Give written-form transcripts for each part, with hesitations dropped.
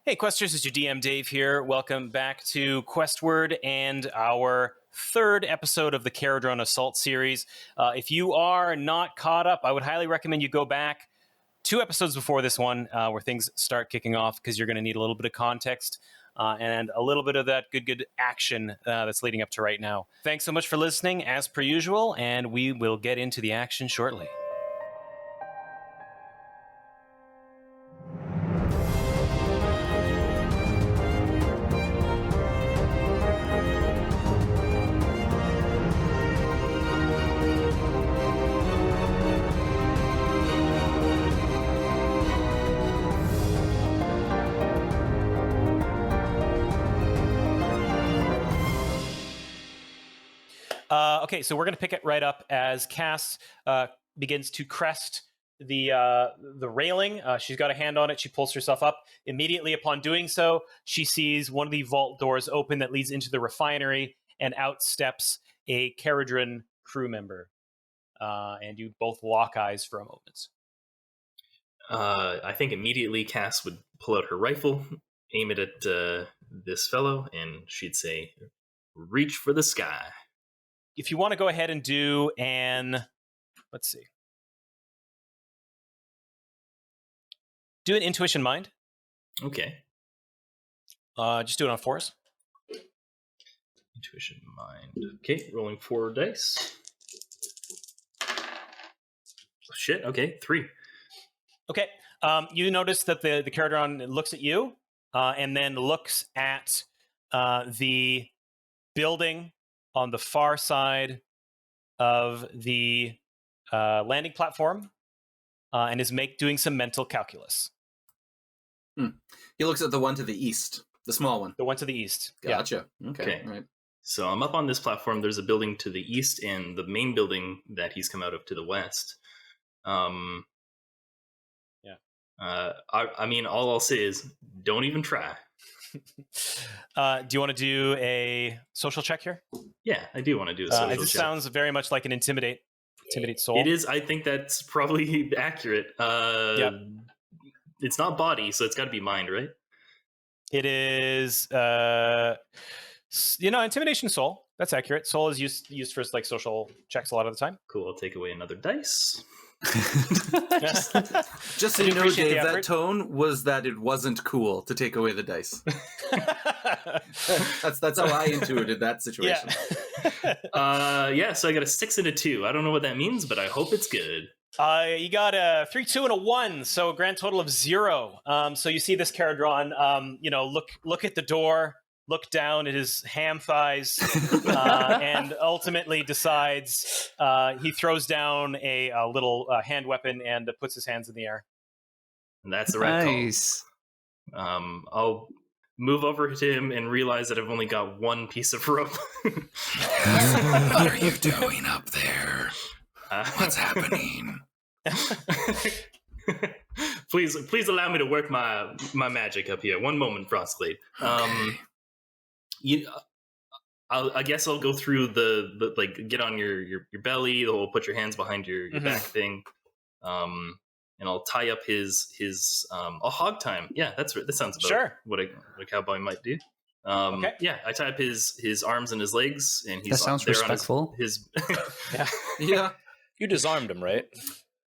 Hey, Questers, it's your DM Dave here. Welcome back to Questward and our third episode of the Kharadron Assault series. If you are not caught up, I would highly recommend you go back 2 episodes before this one where things start kicking off because you're going to need a little bit of context and a little bit of that good action that's leading up to right now. Thanks so much for listening, as per usual, and we will get into the action shortly. Okay, so we're going to pick it right up as Cass begins to crest the railing. She's got a hand on it. She pulls herself up. Immediately upon doing so, she sees one of the vault doors open that leads into the refinery, and out steps a Kharadron crew member. And you both lock eyes for a moment. I think immediately Cass would pull out her rifle, aim it at this fellow, and she'd say, "Reach for the sky." If you want to go ahead and do let's see. Do an intuition mind. Okay. Just do it on 4s. Intuition mind. Okay, rolling 4 dice. Shit, okay, 3. Okay, you notice that the Kharadron looks at you and then looks at the building on the far side of the landing platform and is doing some mental calculus. He looks at the one to the east, the small one. The one to the east. Gotcha. Yeah. Okay. Right. So I'm up on this platform. There's a building to the east and the main building that he's come out of to the west. I mean, all I'll say is don't even try. Do you want to do a social check here? Yeah, I do want to do a social check. This sounds very much like an intimidate soul. It is. I think that's probably accurate. Yep. It's not body, so it's got to be mind, right? It is, intimidation soul. That's accurate. Soul is used for like social checks a lot of the time. Cool. I'll take away another dice. Just so you know, Dave, that tone was that it wasn't cool to take away the dice. That's how I intuited that situation. Yeah. So I got a 6 and a 2. I don't know what that means, but I hope it's good. You got a 3, 2, and a 1, so a grand total of 0. So you see this Kharadron, look at the door, look down at his ham thighs, and ultimately decides he throws down a little hand weapon and puts his hands in the air. And that's the right call. I'll move over to him and realize that I've only got one piece of rope. What are you doing up there? What's happening? Please allow me to work my magic up here. One moment, Frostglade. Okay. I guess I'll go through the like get on your belly. The whole put your hands behind your back thing, and I'll tie up his a hog time. Yeah, that sounds about what a cowboy might do. Okay. Yeah, I tie up his arms and his legs, and he's that sounds there respectful. On his Yeah. You disarmed him, right?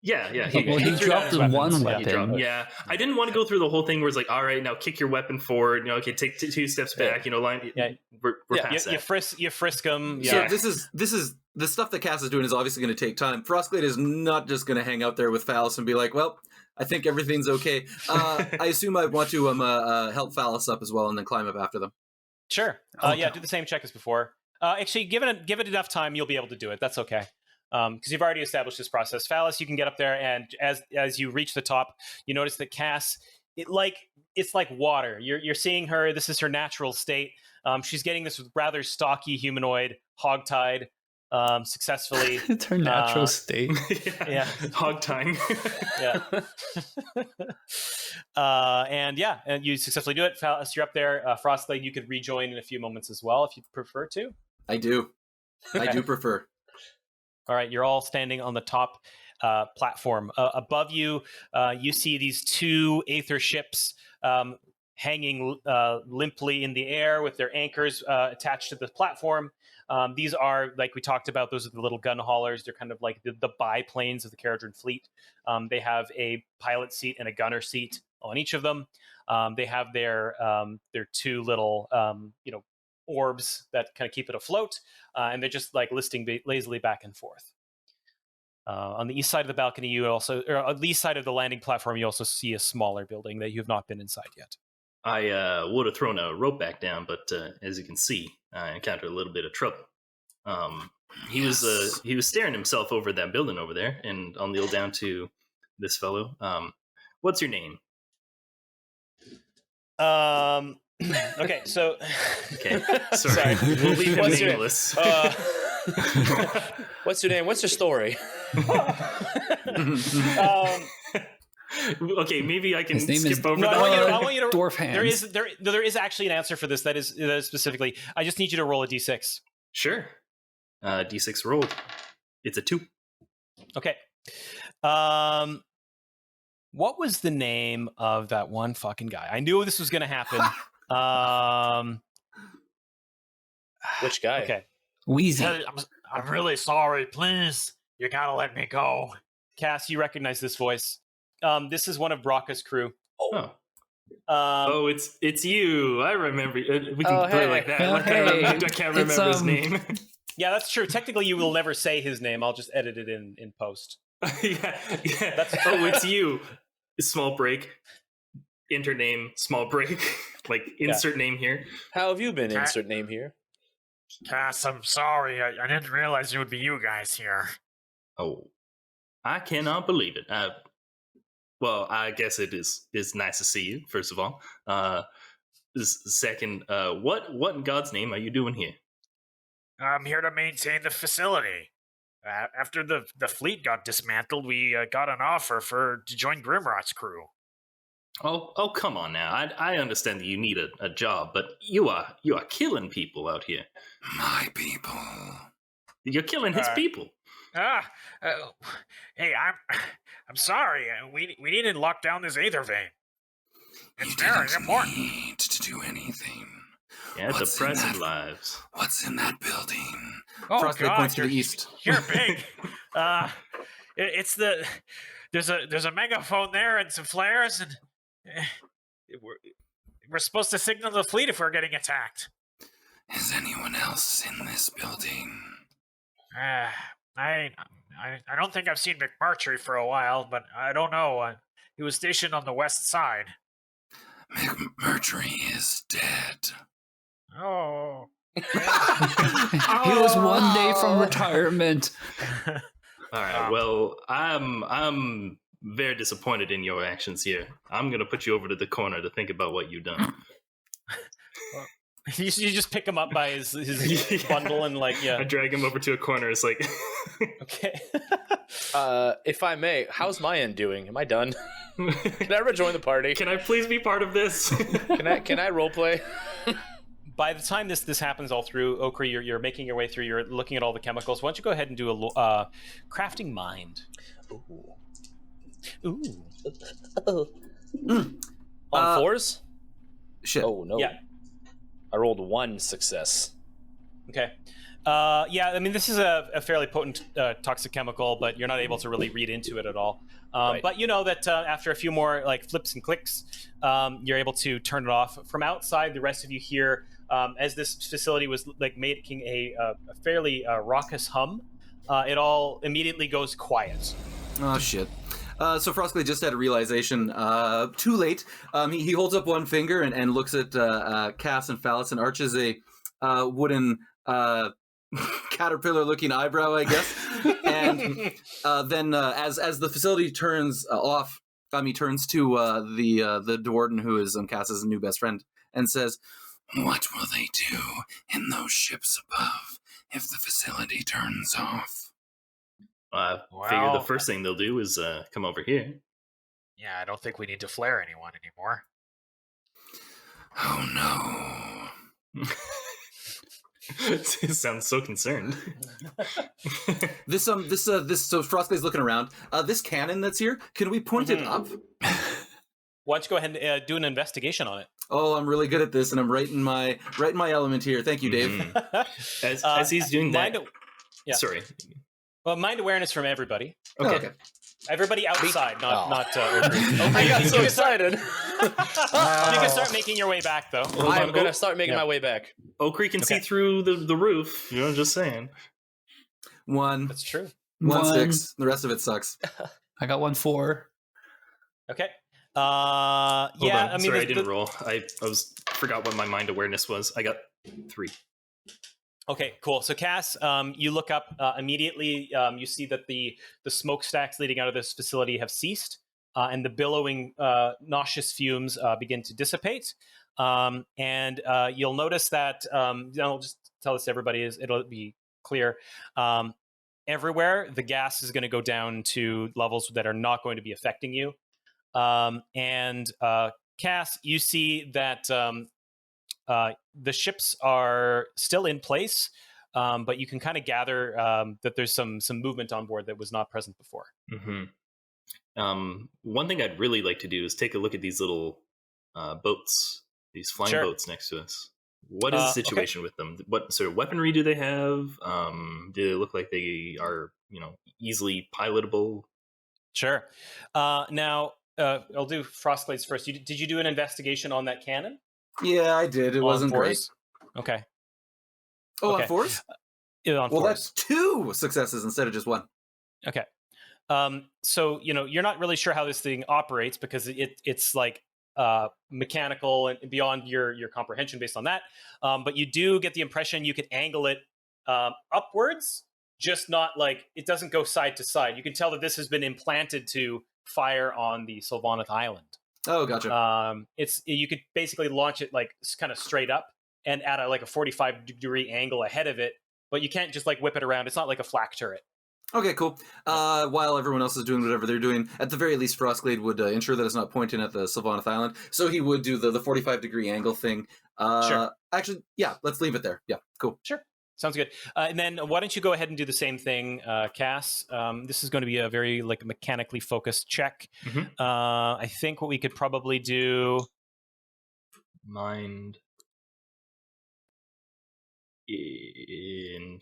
Yeah. He dropped one weapon. Yeah, I didn't want to go through the whole thing where it's like, all right, now kick your weapon forward. Okay, take 2 steps back. Line. Yeah, we're past that. You frisk him. Yeah. So this is the stuff that Cass is doing is obviously going to take time. Frostglade is not just going to hang out there with Falas and be like, well, I think everything's okay. I assume I want to help Falas up as well and then climb up after them. Sure. Yeah, do the same check as before. Actually, give it enough time, you'll be able to do it. That's okay. Because you've already established this process. Falas, you can get up there, and as you reach the top, you notice that Cass, it's like water. You're seeing her. This is her natural state. She's getting this rather stocky humanoid hogtied successfully. It's her natural state. Yeah. Hog time. Yeah. And you successfully do it. Falas, you're up there. Frostglade, you could rejoin in a few moments as well if you prefer to. I do. I do prefer. All right, you're all standing on the top platform. Above you, you see these 2 Aether ships hanging limply in the air with their anchors attached to the platform. These are, like we talked about, those are the little gun haulers. They're kind of like the biplanes of the Kharadron fleet. They have a pilot seat and a gunner seat on each of them. They have their two little orbs that kind of keep it afloat, and they're just like listing lazily back and forth. On the east side of the balcony, or on the east side of the landing platform, you also see a smaller building that you have not been inside yet. I would have thrown a rope back down, but as you can see, I encountered a little bit of trouble. He was staring himself over that building over there, and I'll kneel down to this fellow. What's your name? Okay, so okay, sorry. We'll leave him nameless. What's your name? What's your story? Okay, maybe I can skip over that. I want you to dwarf hands. There is actually an answer for this. That is specifically. I just need you to roll a d6. Sure. D6 rolled. It's a 2. Okay. What was the name of that one fucking guy? I knew this was going to happen. Which guy? Okay. Wheezy. I'm really sorry. Please, you gotta let me go. Cass, you recognize this voice. This is one of Brocca's crew. Oh, it's you. I remember. We can play like that. I can't remember his name. Yeah, that's true. Technically, you will never say his name. I'll just edit it in post. yeah. It's you. Small break. Enter name. Small break. Like insert name here. How have you been? Insert name here. Cass, I'm sorry. I didn't realize it would be you guys here. Oh, I cannot believe it. Well, I guess it is nice to see you, first of all. Second, what in God's name are you doing here? I'm here to maintain the facility. After the fleet got dismantled, we got an offer to join Grimrot's crew. Oh, come on now. I understand that you need a job, but you are killing people out here. My people. You're killing his people. Hey, I'm sorry. We need to lock down this aether vein. It's very important. Need to do anything. Yeah, it's a price of lives. What's in that building? Oh Frostglade God, points to the east. You're big. It's there's a megaphone there and some flares, and we're supposed to signal the fleet if we're getting attacked. Is anyone else in this building? I don't think I've seen McMurtry for a while, but I don't know. He was stationed on the west side. McMurtry is dead. Oh. He was one day from retirement. All right. Well, I'm very disappointed in your actions here. I'm gonna put you over to the corner to think about what you've done. You just pick him up by his bundle and I drag him over to a corner. It's like, okay. If I may, how's my end doing? Am I done? Can I rejoin the party? Can I please be part of this? Can I roleplay? By the time this happens all through, Okri, you're making your way through. You're looking at all the chemicals. Why don't you go ahead and do a crafting mind? Ooh. On 4s? Shit. Oh no. Yeah. I rolled 1 success. Okay. Yeah, I mean, this is a fairly potent toxic chemical, but you're not able to really read into it at all. Right. But you know that after a few more flips and clicks, you're able to turn it off. From outside, the rest of you hear, as this facility was making a fairly raucous hum, it all immediately goes quiet. Oh, shit. So Frostglade just had a realization. Too late. He holds up one finger and looks at Cass and Falas and arches a wooden caterpillar-looking eyebrow, I guess. And then, as the facility turns off, he turns to the Duardin, who is Cass's new best friend, and says, "What will they do in those ships above if the facility turns off?" I figure the first thing they'll do is come over here. Yeah, I don't think we need to flare anyone anymore. Oh no. It sounds so concerned. So Frostglade's looking around. This cannon that's here, can we point it up? Why don't you go ahead and do an investigation on it? Oh, I'm really good at this, and I'm right in my element here. Thank you, Dave. Mhm. As he's doing that, sorry. Well, mind awareness from everybody. Okay. Oh, okay. Everybody outside, not I got so excited. You can start making your way back, though. I'm going to start making my way back. Okri can see through the roof. You know, just saying. 1. That's true. 1 6. The rest of it sucks. I got 1 4. Okay. Hold on. I mean, sorry, I didn't roll. I forgot what my mind awareness was. I got 3. Okay, cool. So Cass, you look up immediately. You see that the smokestacks leading out of this facility have ceased, and the billowing, nauseous fumes begin to dissipate. And you'll notice that. I'll just tell this to everybody. It'll be clear. Everywhere, the gas is going to go down to levels that are not going to be affecting you. And Cass, you see that the ships are still in place, but you can kind of gather that there's some movement on board that was not present before. Mm-hmm. One thing I'd really like to do is take a look at these little boats, these flying boats next to us. What is the situation with them? What sort of weaponry do they have? Do they look like they are, easily pilotable? Sure. Now, I'll do Frostglades first. Did you do an investigation on that cannon? Yeah, I did. It wasn't great. Okay. Oh, on 4s? On 4s. That's 2 successes instead of just 1. Okay. So, you're not really sure how this thing operates because it's like mechanical and beyond your comprehension based on that. But you do get the impression you could angle it upwards, just not like it doesn't go side to side. You can tell that this has been implanted to fire on the Sylvaneth Island. Oh, gotcha. You could basically launch it like kind of straight up and at a 45-degree angle ahead of it, but you can't just like whip it around. It's not like a flak turret. Okay, cool. While everyone else is doing whatever they're doing, at the very least, Frostglade would ensure that it's not pointing at the Sylvaneth Island. So he would do the 45-degree angle thing. Sure. Actually, yeah, let's leave it there. Yeah, cool. Sure. Sounds good. And then why don't you go ahead and do the same thing, Cass? This is going to be a very mechanically focused check. Mm-hmm. I think what we could probably do... Mind... Intuition?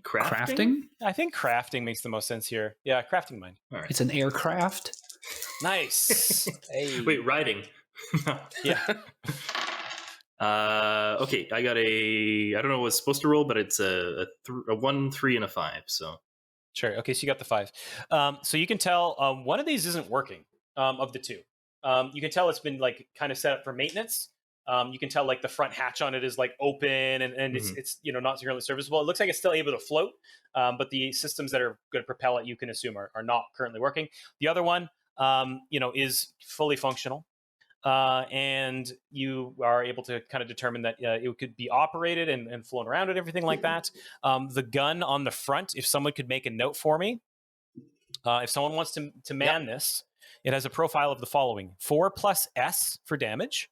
Crafting? I think crafting makes the most sense here. Yeah, crafting mind. All right. It's an aircraft. Nice. Hey. Wait, riding. Yeah. Okay, I got I don't know what it's supposed to roll, but it's a 1, 3, and a 5. So Sure. Okay, so you got the 5. So you can tell one of these isn't working of the 2. You can tell it's been kind of set up for maintenance. You can tell the front hatch on it is open and it's not currently serviceable. It looks like it's still able to float, but the systems that are going to propel it, you can assume, are not currently working. The other one, is fully functional. And you are able to kind of determine that it could be operated and flown around and everything like that. The gun on the front, if someone could make a note for me, if someone wants to man this, it has a profile of the following: 4+S for damage,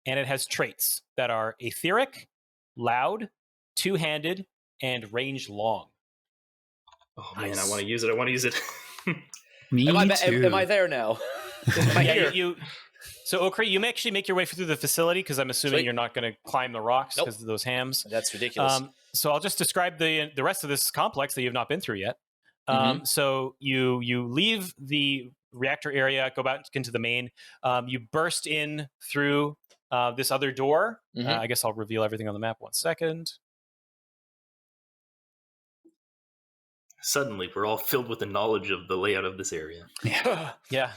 and it has traits that are etheric, loud, two-handed, and range long. Oh man, I want to use it. Me too. Am I there now? Am I here? So, Okri, you may actually make your way through the facility because I'm assuming you're not going to climb the rocks because of those hams. That's ridiculous. So I'll just describe the rest of this complex that you've not been through yet. So you leave the reactor area, go back into the main. You burst in through this other door. I guess I'll reveal everything on the map. 1 second. Suddenly, we're all filled with the knowledge of the layout of this area. Yeah. Yeah.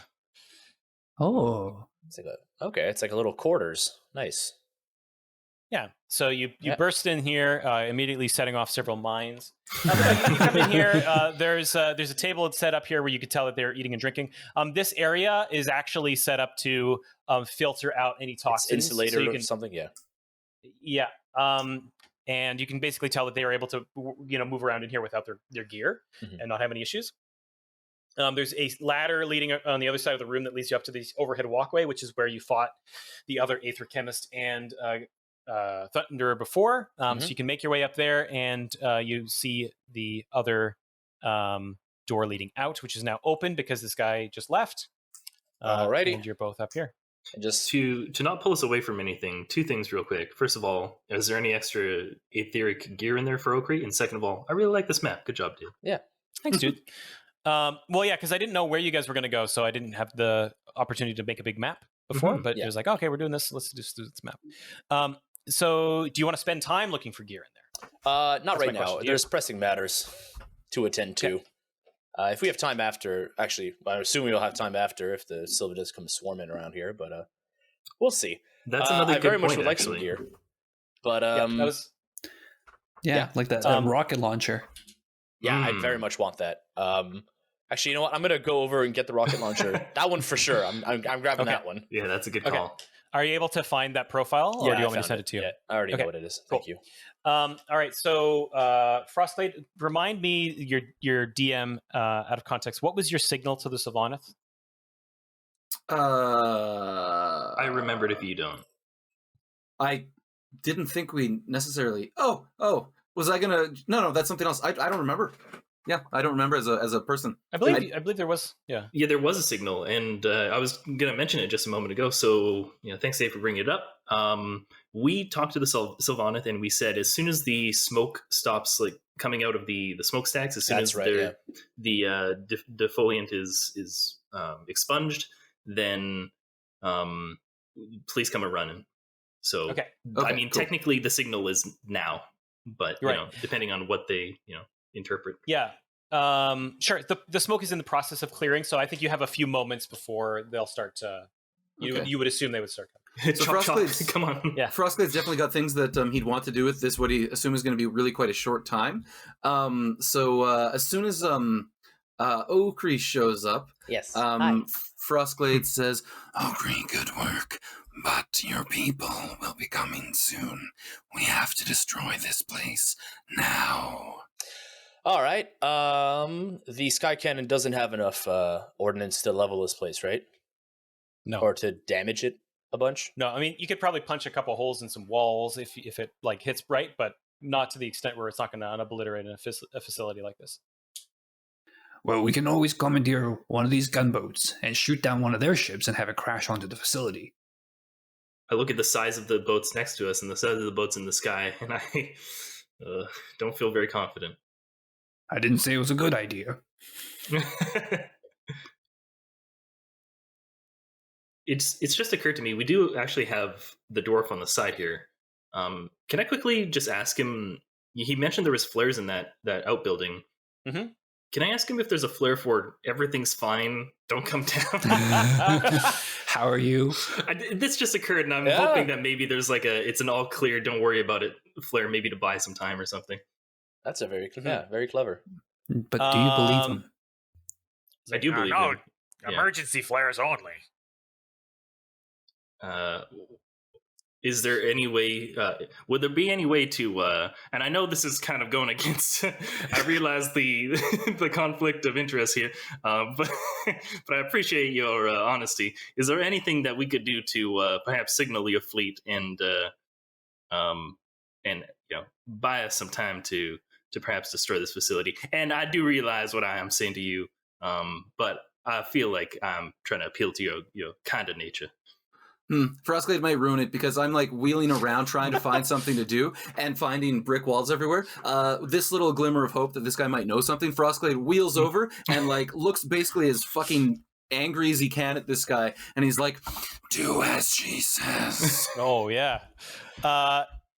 Oh. It's like a little quarters. Nice. Yeah. So you burst in here, immediately setting off several mines. You come in here. There's a table set up here where you could tell that they're eating and drinking. This area is actually set up to filter out any toxins. It's insulated so or something. Yeah. Yeah. And you can basically tell that they are able to move around in here without their gear and not have any issues. There's a ladder leading on the other side of the room that leads you up to the overhead walkway, which is where you fought the other Aether Chemist and Thunder before. So you can make your way up there, and you see the other door leading out, which is now open because this guy just left. Alrighty. And you're both up here. And just To not pull us away from anything, two things real quick. First of all, is there any extra etheric gear in there for Okri? And second of all, I really like this map. Good job, dude. yeah. Thanks, dude. Well, yeah, because I didn't know where you guys were going to go, so I didn't have the opportunity to make a big map before. But it was like, okay, we're doing this. Let's just do this map. So, do you want to spend time looking for gear in there? Not That's right my now. question. There's pressing matters to attend to. If we have time after, actually, I assume we'll have time after if the Silver does come swarming around here, but we'll see. That's another I good very much point, would like some actually. gear. But Yeah, that was Yeah, like that rocket launcher. yeah, I very much want that. Actually, you know what? I'm gonna go over and get the rocket launcher. That one for sure. I'm grabbing that one. Yeah, that's a good Okay. call. Are you able to find that profile, or do you want me to send it to you? Yeah, I already Okay, know what it is. cool. Thank you. All right, so Frostglade, remind me your DM out of context. What was your signal to the Sylvaneth? I remembered if you don't. I didn't think we necessarily. Oh, was I gonna? No, that's something else. I don't remember. Yeah, I don't remember as a person. I believe there was. Yeah. Yeah, there was a signal, and I was going to mention it just a moment ago. So, thanks, Dave, for bringing it up. We talked to the Sylvaneth, and we said as soon as the smoke stops, like coming out of the smokestacks, as soon That's as right, the defoliant is expunged, then please come a running. So, Okay. I mean, cool. technically, the signal is now, but Right. depending on what they interpret. Yeah. Sure. The smoke is in the process of clearing, so I think you have a few moments before they'll start to. You would assume they would start. So Chop, chop. Frostglade's- Come on. Yeah. Frostglade's definitely got things that he'd want to do with this. What he assumes is going to be really quite a short time. So as soon as Okri shows up, Yes. Frostglade says, Okri, good work. But your people will be coming soon. We have to destroy this place now. All right. The Sky Cannon doesn't have enough ordnance to level this place, right? No. Or to damage it a bunch? No, I mean you could probably punch a couple holes in some walls if it like hits right, but not to the extent where it's not going to obliterate a facility like this. Well, we can always commandeer one of these gunboats and shoot down one of their ships and have it crash onto the facility. I look at the size of the boats next to us and the size of the boats in the sky, and I don't feel very confident. I didn't say it was a good idea. It's just occurred to me, we do actually have the dwarf on the side here. Can I quickly just ask him, he mentioned there was flares in that outbuilding. Mm-hmm. Can I ask him if there's a flare for everything's fine, don't come down? How are you? This just occurred, and I'm hoping that maybe there's like it's an all clear, don't worry about it flare, maybe to buy some time or something. That's a very clever. But do you believe him? I do believe no, him. Yeah. emergency flares only. Is there any way, would there be any way to, and I know this is kind of going against, I realize the the conflict of interest here, but I appreciate your honesty. Is there anything that we could do to perhaps signal your fleet and buy us some time to perhaps destroy this facility? And I do realize what I am saying to you, but I feel like I'm trying to appeal to your kind of nature. Frostglade might ruin it because I'm like wheeling around trying to find something to do and finding brick walls everywhere. This little glimmer of hope that this guy might know something. Frostglade wheels over and like looks basically as fucking angry as he can at this guy, and he's like, Do as she says. Oh yeah.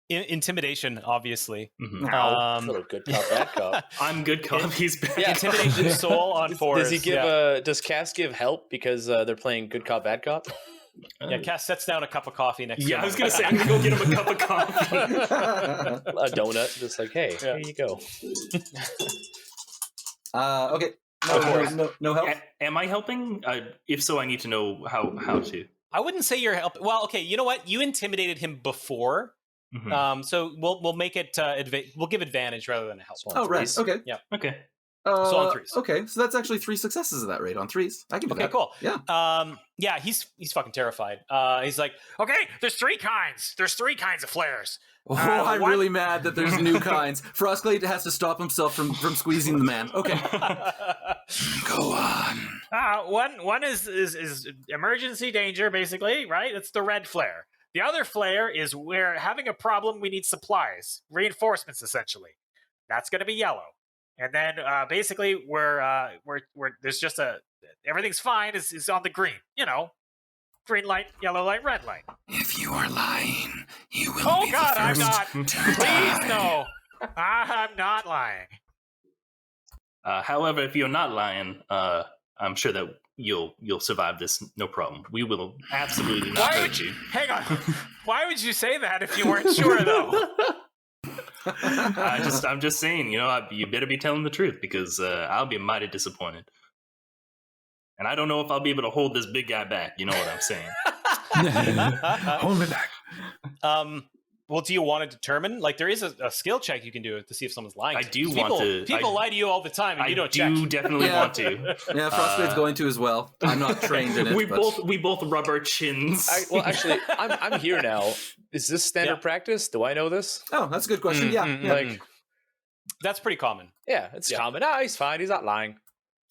Intimidation, obviously. Mm-hmm. Little good cop, bad cop. I'm good cop. He's bad. Yeah. Intimidation soul on force. Does he give does Cass give help because they're playing good cop, bad cop? Yeah, Cass sets down a cup of coffee next to him. I was gonna say I'm gonna go get him a cup of coffee. A donut, just like, hey, here you go. okay. No help? Am I helping? If so, I need to know how to. I wouldn't say you're helping. Well, okay, you know what? You intimidated him before. Mm-hmm. So we'll make it we'll give advantage rather than a help. Oh, right. Okay. Yeah. Okay. So on threes. Okay, so that's actually 3 successes at that rate on threes. I can do Okay, that. cool. Yeah. Yeah, he's fucking terrified. He's like, Okay, there's 3 kinds. There's 3 kinds of flares. Oh, I'm one- really mad that there's new kinds. Frostglade has to stop himself from squeezing the man. Okay. Go on. One is emergency danger, basically, right? It's the red flare. The other flare is we're having a problem. We need supplies, reinforcements, essentially. That's going to be yellow. And then basically we're there's just everything's fine is on the green. You know, green light, yellow light, red light. If you are lying, you will Oh be God, the I'm first not. to Please die. no. I'm not lying. However, if you're not lying, I'm sure that you'll survive this, no problem. We will absolutely not hurt you. Hang on. Why would you say that if you weren't sure, though? I'm just saying, you know, you better be telling the truth because I'll be mighty disappointed. And I don't know if I'll be able to hold this big guy back. You know what I'm saying? Hold me back. Well, do you want to determine? Like, there is a skill check you can do to see if someone's lying. I to do you. want to. People lie to you all the time, and you don't check. I do definitely Yeah. want to. Yeah, Frostglade's going to as well. I'm not trained in it. We but... both rub our chins. Well, actually, I'm here now. Is this standard practice? Do I know this? Oh, that's a good question. Yeah. Like, That's pretty common. yeah, it's common. Ah, he's fine. He's not lying.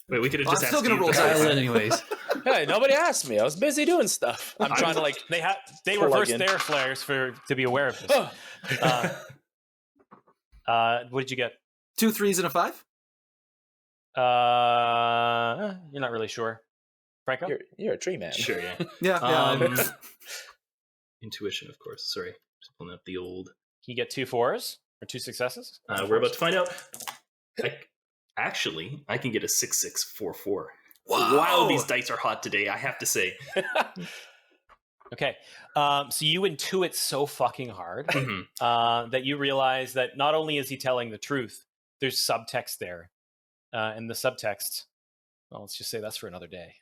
Wait, we could have I'm just still asked gonna you. roll guys. dice. Anyways. Hey, nobody asked me. I was busy doing stuff. I'm trying to like. They Plug reversed in. their flares to be aware of this. What did you get? 2 3s and a 5. You're not really sure, Franco. You're a tree man. Sure, yeah. Yeah. Intuition, of course. Sorry, just pulling up the old. Can you get 2 4s or 2 successes? We're about to find out. Actually, I can get a 6-6-4-4. Wow, these dice are hot today. I have to say. Okay, so you intuit so fucking hard that you realize that not only is he telling the truth, there's subtext there, and the subtext. Well, let's just say that's for another day.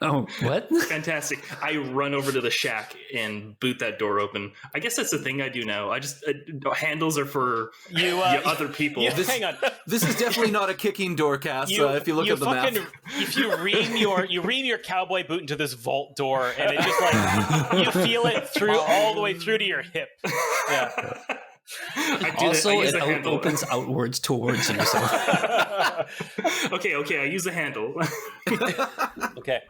Oh, what? Fantastic. I run over to the shack and boot that door open. I guess that's the thing I do now. I just handles are for other people. Hang on. This is definitely not a kicking door cast. If you look at the map. If you ream your cowboy boot into this vault door, and it just like you feel it through all the way through to your hip. Yeah. Also, it opens outwards towards you. So. Okay, I use the handle. Okay.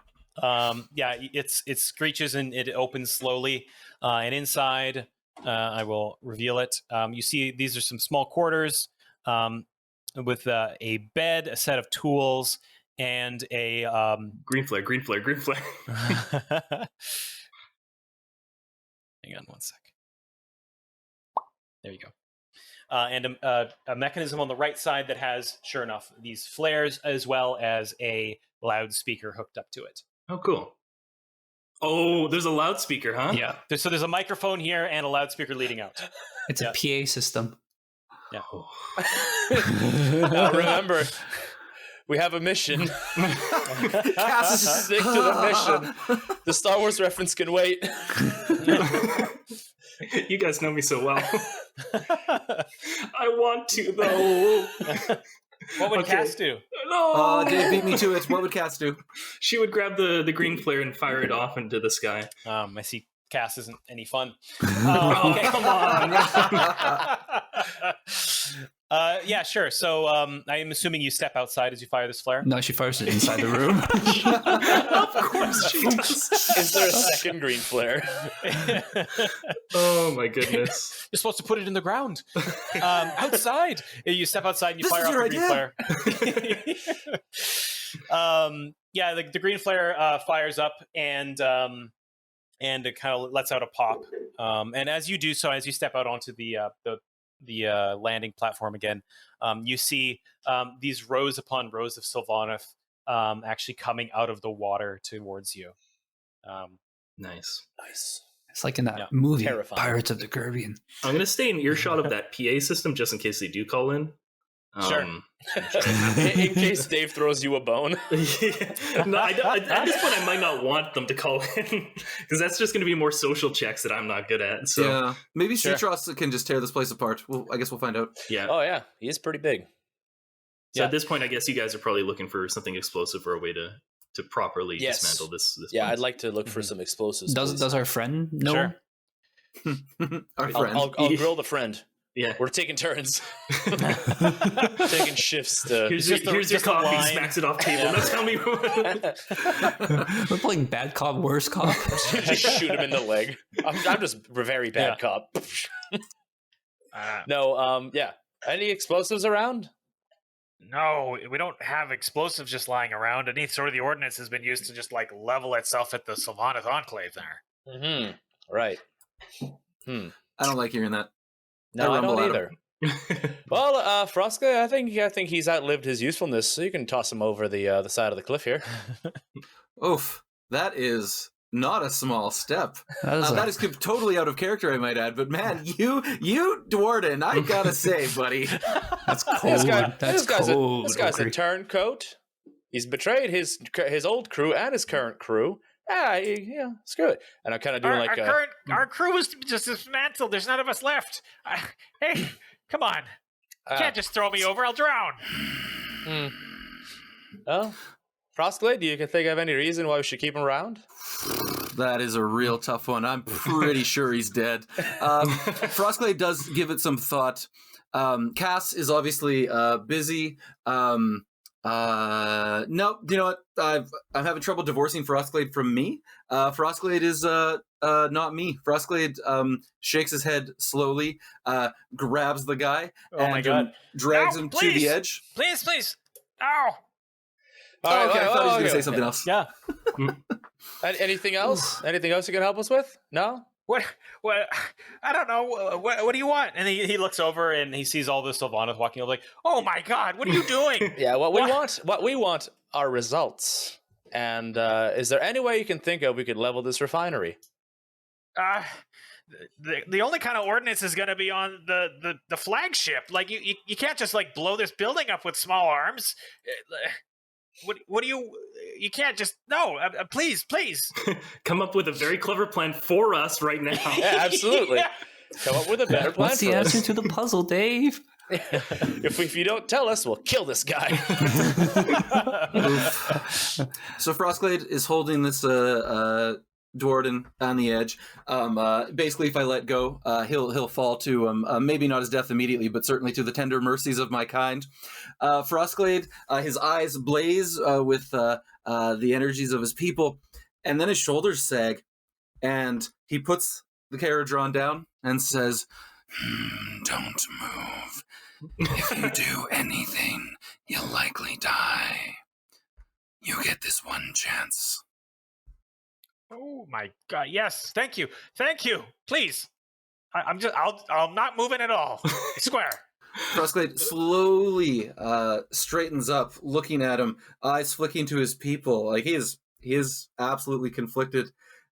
It screeches and it opens slowly. And inside, I will reveal it. You see, these are some small quarters with a bed, a set of tools, and a green flare. Hang on one sec. There you go. And a mechanism on the right side that has, sure enough, these flares as well as a loudspeaker hooked up to it. Oh, cool. Oh, there's a loudspeaker, huh? Yeah. So there's a microphone here and a loudspeaker leading out. It's a PA system. Yeah. Oh. Now remember, we have a mission. Cass Stick to the mission. The Star Wars reference can wait. You guys know me so well. I want to, though. What would Cass do? No! Dave beat me to it. What would Cass do? She would grab the green flare and fire it off into the sky. I see Cass isn't any fun. Oh, come on. Yeah, sure. So I am assuming you step outside as you fire this flare? No, she fires it inside the room. Of course she does. Is there a second green flare? Oh, my goodness. You're supposed to put it in the ground. Outside. You step outside and you This fire is off your the green flare. Yeah, the green flare fires up and it kind of lets out a pop. And as you do so, as you step out onto the landing platform again, you see these rows upon rows of Sylvaneth actually coming out of the water towards you. Nice. It's like in that movie, Terrifying. Pirates of the Caribbean. I'm going to stay in earshot of that PA system just in case they do call in. Sure. In case Dave throws you a bone. Yeah. No, at this point, I might not want them to call in because that's just going to be more social checks that I'm not good at. So Yeah, maybe Sure. Citros can just tear this place apart. Well, I guess we'll find out. yeah. Oh yeah, he is pretty big. So at this point, I guess you guys are probably looking for something explosive or a way to properly Yes. dismantle this. Yeah, place. I'd like to look for some explosives. please. Does our friend know? Sure. Our friend. I'll grill the friend. Yeah. We're taking turns. Taking shifts to... Here's your coffee, smacks it off table. Now tell me. We're playing bad cop, worst cop. Just shoot him in the leg. I'm just a very bad cop. No, yeah. Any explosives around? No, we don't have explosives just lying around. Any sort of the ordnance has been used to just like level itself at the Sylvanas Enclave there. Mm-hmm. Right. I don't like hearing that. No, I don't rumble at either. Well, Frostglade, I think he's outlived his usefulness, so you can toss him over the side of the cliff here. Oof, that is not a small step. That is totally out of character, I might add. But man, you Duardin, I gotta say, buddy, That's cold. This guy's a turncoat. He's betrayed his old crew and his current crew. Yeah, screw it. And I'm kind of doing our crew was just dismantled. There's none of us left. Hey, come on. You can't just throw me over. I'll drown. Well, Frostglade, do you can think of any reason why we should keep him around? that is a real tough one. I'm pretty sure he's dead. Frostglade does give it some thought. Cass is obviously busy. No, you know what? I'm having trouble divorcing Frostglade from me. Frostglade is not me. Frostglade shakes his head slowly, grabs the guy, and drags him to the edge. Please. Ow! Oh, okay, I thought he was going to say something else. Yeah. Anything else? Anything else you can help us with? No? What? I don't know. What do you want? And he looks over and he sees all the Sylvanas walking over, like, oh my god, what are you doing? Yeah, what we want are results. And is there any way you can think of we could level this refinery? The only kind of ordnance is going to be on the flagship. Like you can't just like blow this building up with small arms. What do you can't just no please come up with a very clever plan for us right now. Yeah, absolutely. Come up with a better plan. What's the answer to the puzzle, Dave? If you don't tell us, we'll kill this guy. So Frostglade is holding this Duardin on the edge. Basically, if I let go, he'll fall to maybe not his death immediately, but certainly to the tender mercies of my kind. Frostglade, his eyes blaze with the energies of his people, and then his shoulders sag, and he puts the Kharadron down and says, Don't move. If you do anything, you'll likely die. You get this one chance. Oh my god! Yes, thank you, please. I'm not moving at all. Square. Frostglade slowly straightens up, looking at him, eyes flicking to his people. Like he is absolutely conflicted.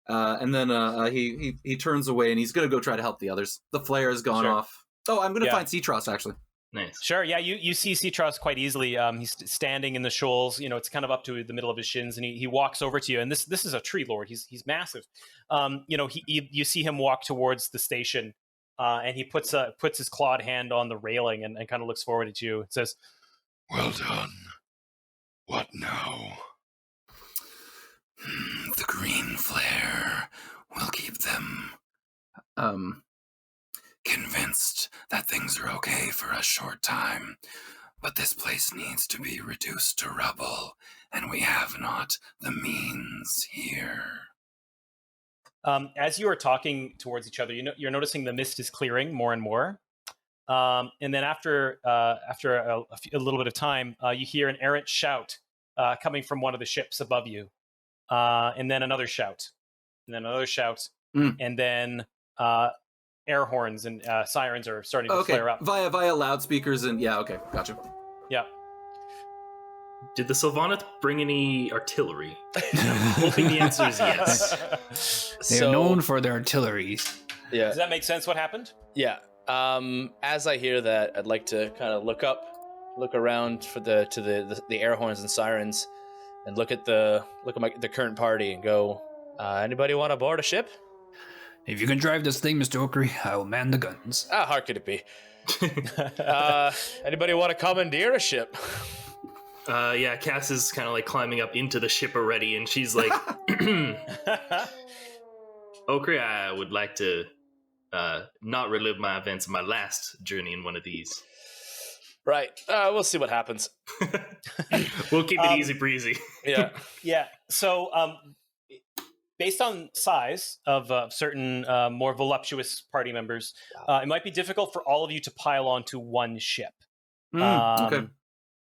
And then he turns away and he's going to go try to help the others. The flare has gone off. Oh, I'm going to find Citros actually. Nice. Sure, yeah, you see Citros quite easily. He's standing in the shoals. You know, it's kind of up to the middle of his shins, and he walks over to you. And this is a tree lord. He's massive. You know, you see him walk towards the station, and he puts his clawed hand on the railing and kind of looks forward at you. It says, "Well done. What now?" The green flare will keep them convinced that things are okay for a short time, but this place needs to be reduced to rubble, and we have not the means here. As you are talking towards each other, you're noticing the mist is clearing more and more, and then after a little bit of time, you hear an errant shout coming from one of the ships above you, and then another shout, and then another shout, and then air horns and sirens are starting to flare up via loudspeakers and gotcha. Yeah. Did the Sylvanas bring any artillery? I'm hoping the answer is yes. They're known for their artillery. Yeah. Does that make sense? What happened? Yeah. As I hear that, I'd like to kind of look around for the air horns and sirens, and look at the current party and go, anybody want to board a ship? If you can drive this thing, Mr. Okri, I will man the guns. How hard could it be? Anybody want to commandeer a ship? Yeah, Cass is kind of like climbing up into the ship already, and she's like, Okri, I would like to not relive my events of my last journey in one of these. Right. We'll see what happens. We'll keep it easy breezy. Yeah. Yeah. So, based on size of certain more voluptuous party members, it might be difficult for all of you to pile onto one ship. Okay.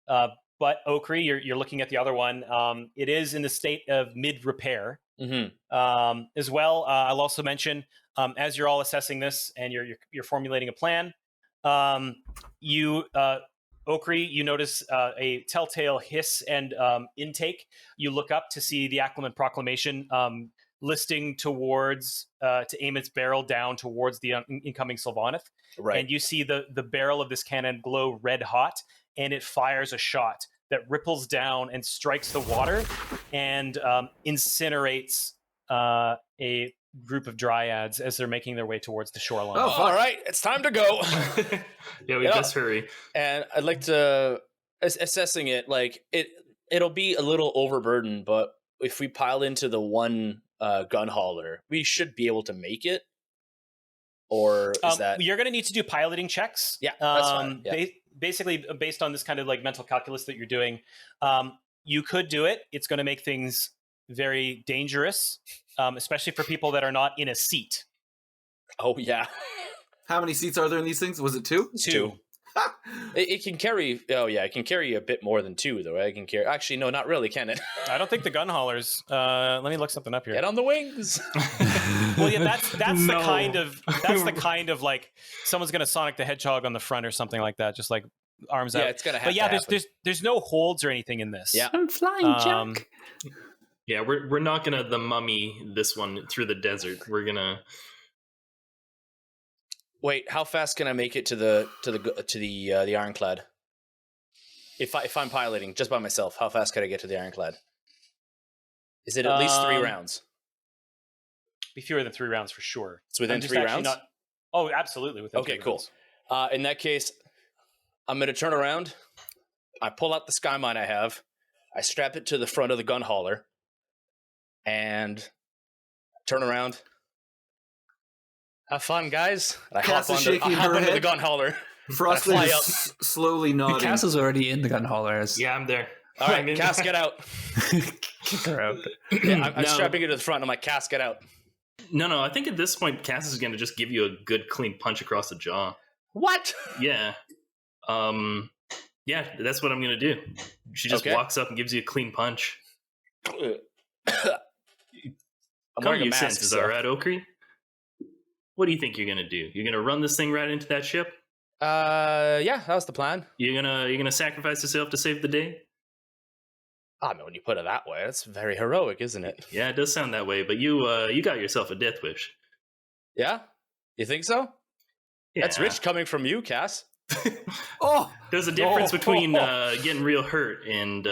But Okri, you're looking at the other one. It is in the state of mid-repair. As well, I'll also mention, as you're all assessing this and you're formulating a plan, Okri, you notice a telltale hiss and intake. You look up to see the Acclimate Proclamation listing towards to aim its barrel down towards the incoming Sylvaneth. Right. And you see the barrel of this cannon glow red hot, and it fires a shot that ripples down and strikes the water and incinerates a group of dryads as they're making their way towards the shoreline. Oh, All right, it's time to go. Yeah, we best hurry. And I'd like to assessing it. Like it'll be a little overburdened, but if we pile into the one gun hauler, we should be able to make it. Or is that you're going to need to do piloting checks? Yeah, that's fine. Yeah. Basically, based on this kind of like mental calculus that you're doing, you could do it. It's going to make things very dangerous, especially for people that are not in a seat. Oh yeah. How many seats are there in these things? Was it 2? 2. It can carry. Oh yeah, it can carry a bit more than 2 though. Right? It can carry. Actually, no, not really. Can it? I don't think the gun haulers. Let me look something up here. Get on the wings. Well, yeah, that's the kind of like someone's gonna Sonic the Hedgehog on the front or something like that, just like arms out. Yeah, it's gonna happen. But yeah, there's no holds or anything in this. Yeah, I'm flying, Jack. Yeah, we're not gonna the mummy this one through the desert. We're gonna. Wait, how fast can I make it to the ironclad? If I'm piloting just by myself, how fast can I get to the ironclad? Is it at least 3 rounds? Be fewer than 3 rounds for sure. It's within 3 rounds? Oh, absolutely. Within okay, 3 cool. rounds. In that case, I'm going to turn around. I pull out the sky mine I have. I strap it to the front of the gun hauler. And turn around. Have fun, guys. And I hop onto the gun hauler. Frostglade is slowly nodding. Castle's already in the gun haulers. Yeah, I'm there. All right, Cass, get out. Kick her out. Yeah, I'm strapping it to the front. I'm like, Cass, get out. No. I think at this point, Cass is going to just give you a good, clean punch across the jaw. What? Yeah. Yeah, that's what I'm going to do. She just walks up and gives you a clean punch. I'm Come wearing to a your mask. senses, all right, Okri? What do you think you're gonna do? You're gonna run this thing right into that ship? Yeah, that was the plan. You're gonna sacrifice yourself to save the day? I mean, when you put it that way, that's very heroic, isn't it? Yeah, it does sound that way. But you got yourself a death wish. Yeah, you think so? Yeah. That's rich coming from you, Cass. There's a difference between getting real hurt and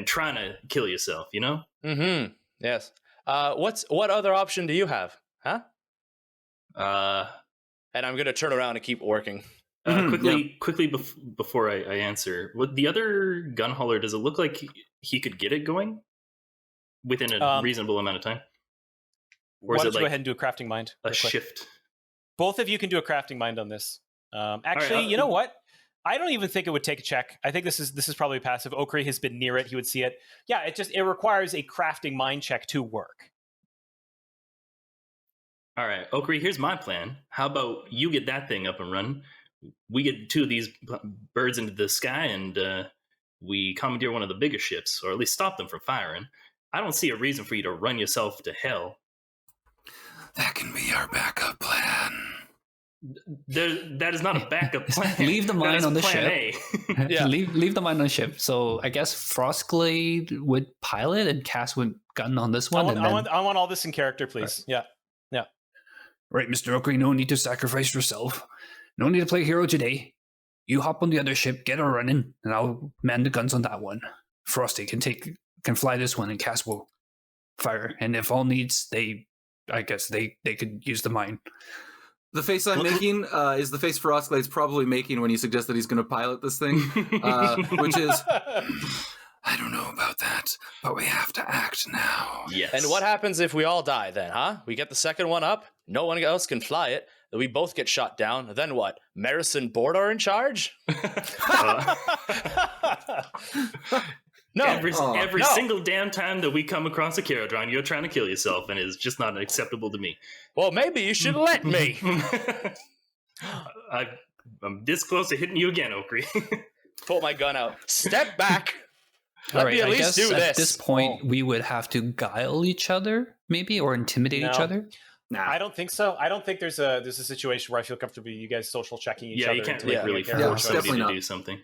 trying to kill yourself. You know? Mm-hmm. Yes. What other option do you have? Huh? And I'm gonna turn around and keep working. Quickly before I answer, what the other gun hauler, does it look like he could get it going within a reasonable amount of time? Or Why is don't it you like go ahead and do a crafting mind? a real quick? shift? Both of you can do a crafting mind on this. Actually, right, you know what? I don't even think it would take a check. I think this is probably passive. Okri has been near it; he would see it. Yeah, it requires a crafting mind check to work. All right, Okri, here's my plan. How about you get that thing up and running? We get 2 of these birds into the sky, and we commandeer one of the bigger ships, or at least stop them from firing. I don't see a reason for you to run yourself to hell. That can be our backup plan. That is not a backup plan. Leave the mine on the plan ship. A. Yeah. Leave the mine on the ship. So I guess Frostglade would pilot and Cass would gun on this one. I want all this in character, please. Right. Yeah. Right, Mr. Okri, no need to sacrifice yourself. No need to play hero today. You hop on the other ship, get her running, and I'll man the guns on that one. Frosty can fly this one, and Cass will fire. And if all needs, I guess they could use the mine. The face I'm making is the face Frostglade's probably making when he suggests that he's going to pilot this thing, which is... I don't know about that, but we have to act now. Yes. And what happens if we all die then, huh? We get the second one up? no one else can fly it, we both get shot down, then what? Maris and Bort are in charge? No. Every no. single damn time that we come across a Kharadron, you're trying to kill yourself, and it's just not acceptable to me. Well, maybe you should let me. I'm this close to hitting you again, Okri. Pull my gun out. Step back. Let All me right, at I least guess do at this. this point, we would have to guile each other, maybe, or intimidate each No. other. Nah. I don't think so. I don't think there's a situation where I feel comfortable you guys social checking each other. You can't into like really making a force character. somebody definitely to not. do something.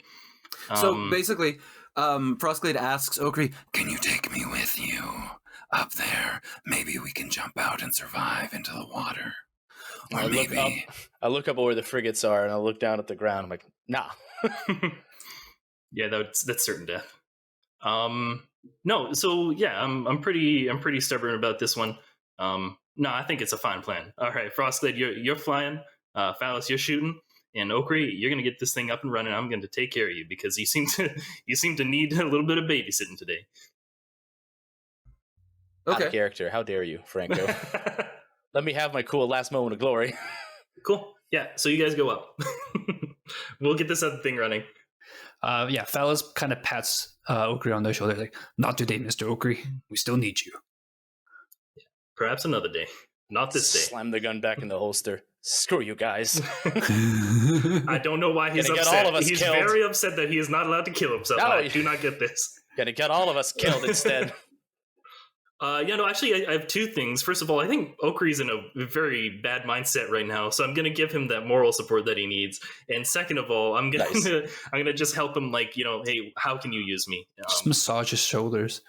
So basically, Frostglade asks Okri, Can you take me with you? Up there, maybe we can jump out and survive into the water. Or I maybe... look up where the frigates are, and I look down at the ground. I'm like, nah. yeah, that's certain death. No, so yeah, I'm pretty stubborn about this one. No, I think it's a fine plan. All right, Frostglade, you're flying. Falas, you're shooting. And Okri, you're gonna get this thing up and running. I'm gonna take care of you because you seem to need a little bit of babysitting today. Out okay. of character. How dare you, Franco? Let me have my cool last moment of glory. Cool. Yeah. So you guys go up. We'll get this other thing running. Yeah, Falas kind of pats Okri on the shoulder, like, not today, Mr. Okri. We still need you. Perhaps another day. Not this day. Slam the gun back in the holster. Screw you guys. I don't know why he's Gonna get upset. all of us He's killed. very upset that he is not allowed to kill himself. No, I do not get this. Gonna get all of us killed instead. Actually, I have two things. First of all, I think Okri's in a very bad mindset right now, so I'm going to give him that moral support that he needs. And second of all, I'm gonna just help him, like, hey, how can you use me? Just massage his shoulders.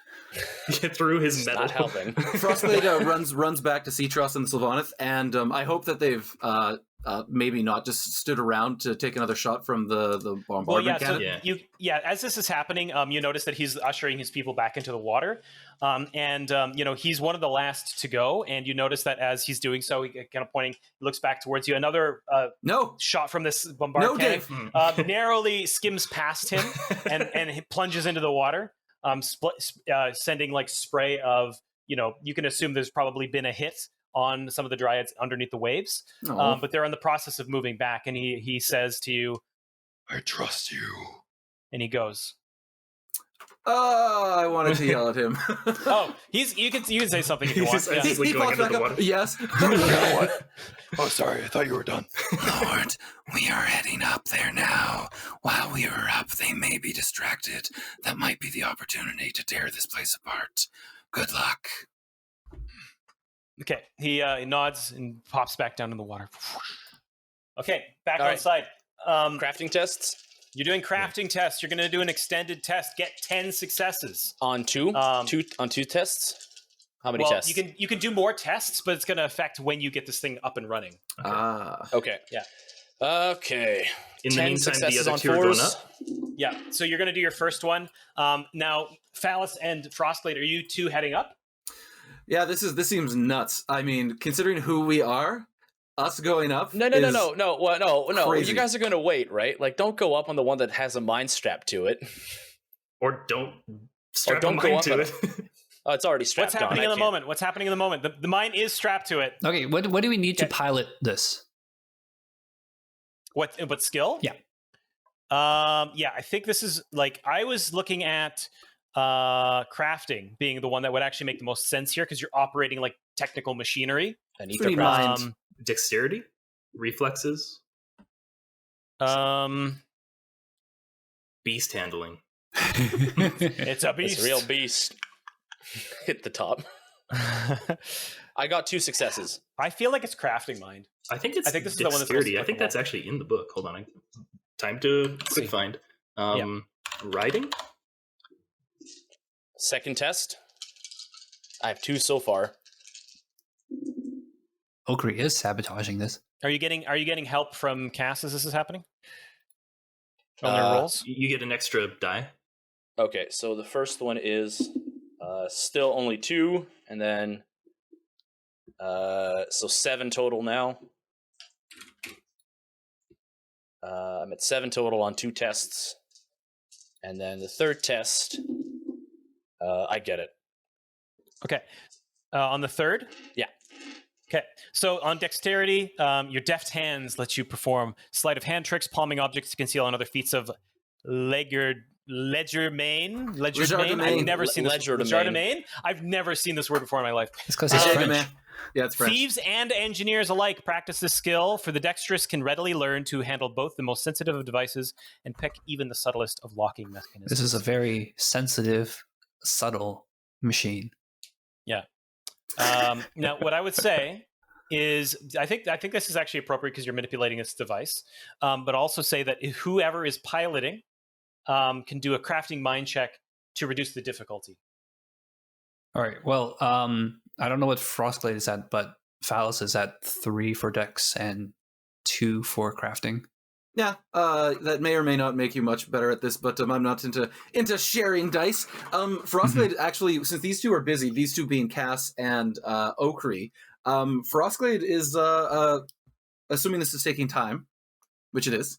Through his metal. Not helping. Frostglade runs back to Seatross and Sylvaneth, and I hope that they've maybe not just stood around to take another shot from the bombardment Well, yeah. cannon. So as this is happening, you notice that he's ushering his people back into the water, and he's one of the last to go. And you notice that as he's doing so, he kind of pointing, he looks back towards you. Another No, shot from this bombard cannon narrowly skims past him and he plunges into the water, sending like spray of you can assume there's probably been a hit on some of the dryads underneath the waves, but they're in the process of moving back, and he says to you, I trust you. and he goes, I wanted to yell at him. "Oh, you can say something if you want." Yeah. He's like going pops under back the up. water. Yes. What? Oh, sorry. I thought you were done. Lord, we are heading up there now. While we are up, they may be distracted. That might be the opportunity to tear this place apart. Good luck. Okay, he nods and pops back down in the water. Okay, back All on right. site. Crafting tests You're doing crafting tests. You're going to do an extended test. Get 10 successes. on two tests. How many tests? You can do more tests, but it's going to affect when you get this thing up and running. Okay. Yeah. Okay. In the 10 meantime, the successes other on two are going fours. up. Yeah. So you're going to do your first one. Now, Falas and Frostglade, are you two heading up? Yeah, this seems nuts. I mean, considering who we are, us going up. No. Crazy. You guys are going to wait, right? Like, don't go up on the one that has a mine strapped to it. Or don't strap don't a go mine up to on it. Oh, it's already strapped What's happening on. in the moment? What's happening in the moment? The mine is strapped to it. Okay, what do we need to Okay. pilot this? What skill? Yeah. Yeah, I think this is like I was looking at crafting being the one that would actually make the most sense here because you're operating like technical machinery. I need Pretty to craft. mind. Dexterity? Reflexes? Beast handling. It's a beast. It's a real beast. Hit the top. I got 2 successes. I feel like it's crafting mind. I think this is the one that's most dexterity. I think applicable. that's actually in the book. Hold on. Time to quick find. Riding? Second test. I have 2 so far. Okri is sabotaging this. Are you getting help from Cass as this is happening? On their rolls? You get an extra die. Okay, so the first one is still only 2, and then so 7 total now. I'm at 7 total on 2 tests, and then the third test, I get it. Okay. On the third? Yeah. Okay, so on dexterity, your deft hands let you perform sleight of hand tricks, palming objects to conceal, and other feats of legerdemain. I've never seen this. Legerdemain. I've never seen this word before in my life. It's because it's French. Yeah, it's French. Thieves and engineers alike practice this skill, for the dexterous can readily learn to handle both the most sensitive of devices and pick even the subtlest of locking mechanisms. This is a very sensitive, subtle machine. Yeah. Now, what I would say is, I think this is actually appropriate because you're manipulating this device, but also say that whoever is piloting can do a crafting mind check to reduce the difficulty. All right. Well, I don't know what Frostglade is at, but Falas is at 3 for dex and 2 for crafting. Yeah, that may or may not make you much better at this, but I'm not into sharing dice. Frostglade, actually, since these two are busy, these two being Cass and Okri, Frostglade is, assuming this is taking time, which it is.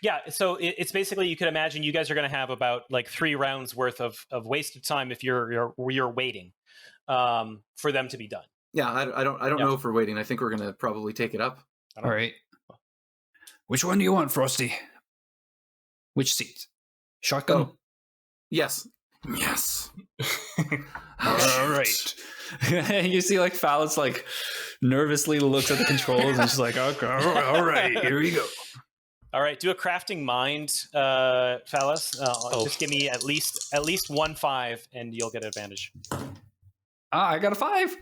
Yeah, so it's basically, you could imagine you guys are going to have about like 3 rounds worth of wasted time if you're waiting for them to be done. Yeah, I don't know if we're waiting. I think we're going to probably take it up. All right. Which one do you want, Frosty? Which seat? Shotgun? Oh. Yes. All right. You see, like, Falas, like, nervously looks at the controls and she's like, okay, all right, here we go. All right, do a crafting mind, Falas. Just give me at least 1 5, and you'll get an advantage. I got a 5.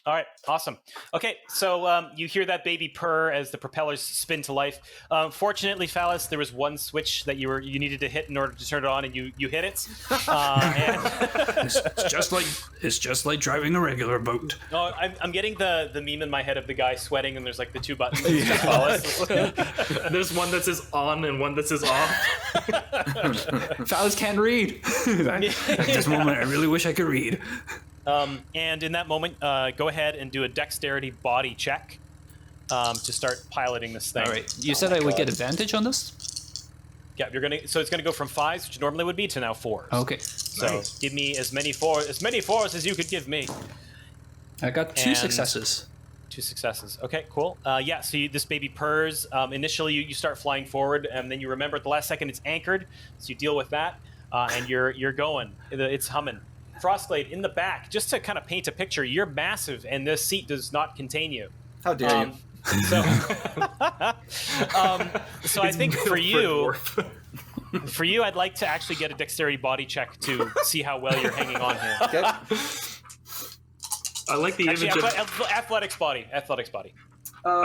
All right, awesome. Okay, so you hear that baby purr as the propellers spin to life. Fortunately, Falas, there was one switch that you needed to hit in order to turn it on, and you hit it. It's just like driving a regular boat. No, I'm getting the meme in my head of the guy sweating, and there's like the 2 buttons. There's one that says on and one that says off. Falas can't read. At this moment, I really wish I could read. And in that moment, go ahead and do a dexterity body check to start piloting this thing. All right. You said I would get advantage on this? Yeah, so it's gonna go from 5s, which normally would be, to now 4s. Okay. So give me as many 4s as you could give me. I got 2 successes. 2 successes. Okay, cool. Yeah, so this baby purrs. Initially, you start flying forward, and then you remember at the last second it's anchored, so you deal with that, and you're going. It's humming. Frostglade, in the back, just to kind of paint a picture, you're massive, and this seat does not contain you. How dare you? So I think for you, I'd like to actually get a dexterity body check to see how well you're hanging on here. Okay. I like the image of athletics body. I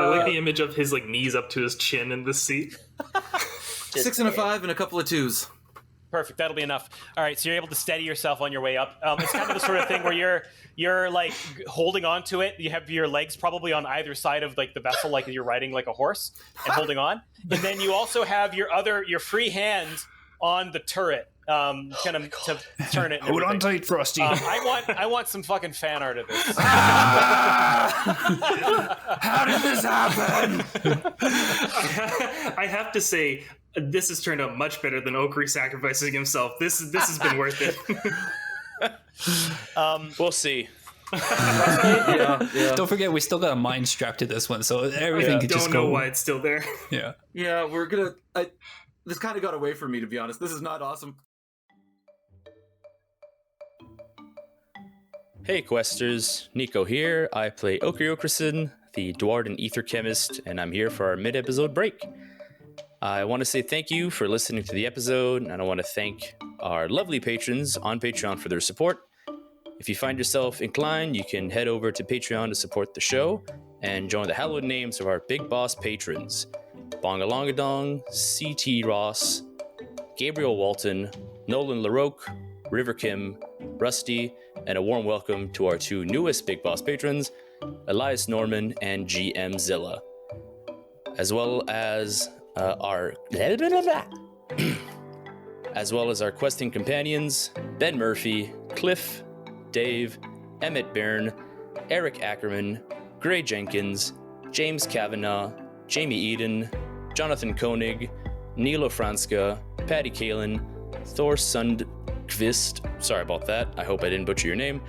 like the image of his like knees up to his chin in this seat. 6 and a 5 and a couple of 2s. Perfect. That'll be enough. All right. So you're able to steady yourself on your way up. It's kind of the sort of thing where you're like holding on to it. You have your legs probably on either side of like the vessel, like you're riding like a horse and holding on. And then you also have your free hand on the turret, kind of to turn it. Hold on tight, Frosty. I want some fucking fan art of this. How did this happen? I have to say, this has turned out much better than Okri sacrificing himself. This has been worth it. We'll see. Yeah. Don't forget, we still got a mind strapped to this one, so everything could just go. Don't know why it's still there. Yeah, we're gonna... this kind of got away from me, to be honest. This is not awesome. Hey Questers, Nico here. I play Okri Okrison, the Duardin Ether Chemist, and I'm here for our mid-episode break. I want to say thank you for listening to the episode, and I want to thank our lovely patrons on Patreon for their support. If you find yourself inclined, you can head over to Patreon to support the show and join the hallowed names of our big boss patrons: Bongalongadong, C.T. Ross, Gabriel Walton, Nolan LaRoque, River Kim, Rusty, and a warm welcome to our 2 newest big boss patrons, Elias Norman and GM Zilla, as well as our questing companions, Ben Murphy, Cliff, Dave, Emmett Byrne, Eric Ackerman, Gray Jenkins, James Kavanaugh, Jamie Eden, Jonathan Koenig, Nilo Franska, Patty Kalin, Thor Sundqvist, sorry about that, I hope I didn't butcher your name,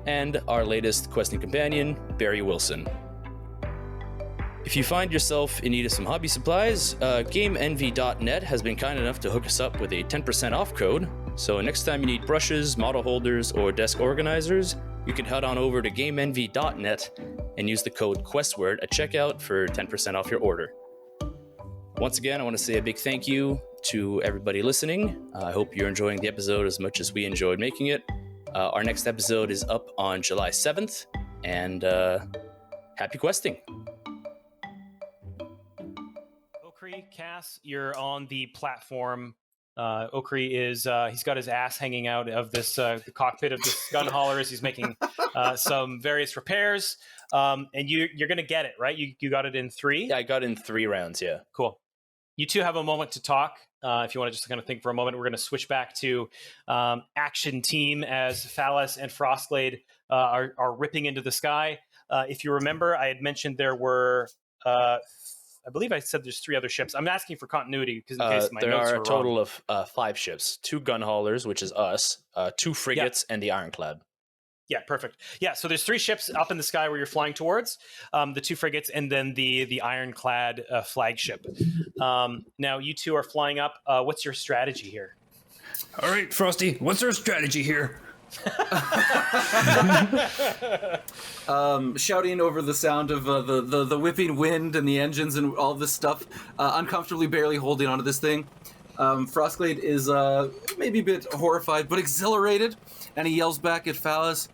and our latest questing companion, Barry Wilson. If you find yourself in need of some hobby supplies, GameEnvy.net has been kind enough to hook us up with a 10% off code. So next time you need brushes, model holders, or desk organizers, you can head on over to GameEnvy.net and use the code Questward at checkout for 10% off your order. Once again, I want to say a big thank you to everybody listening. I hope you're enjoying the episode as much as we enjoyed making it. Our next episode is up on July 7th, and happy questing. Okri, Cass, you're on the platform. Okri is he's got his ass hanging out of this the cockpit of this Gunhaulers. He's making some various repairs, and you're gonna get it, right? You got it in 3. Yeah, I got in 3 rounds. Yeah, cool. You two have a moment to talk. If you want to just kind of think for a moment, we're going to switch back to action team as Falas and Frostglade are ripping into the sky. If you remember, I had mentioned there were. I believe I said there's 3 other ships. I'm asking for continuity because in case my there notes are were a total wrong. of 5 ships: 2 Gunhaulers, which is us, 2 frigates, and the Ironclad. Yeah, perfect. Yeah, so there's 3 ships up in the sky where you're flying towards, the 2 frigates, and then the Ironclad flagship. Now, you two are flying up. What's your strategy here? All right, Frosty, what's our strategy here? Shouting over the sound of the whipping wind and the engines and all this stuff, uncomfortably barely holding onto this thing. Frostglade is maybe a bit horrified, but exhilarated, and he yells back at Falas.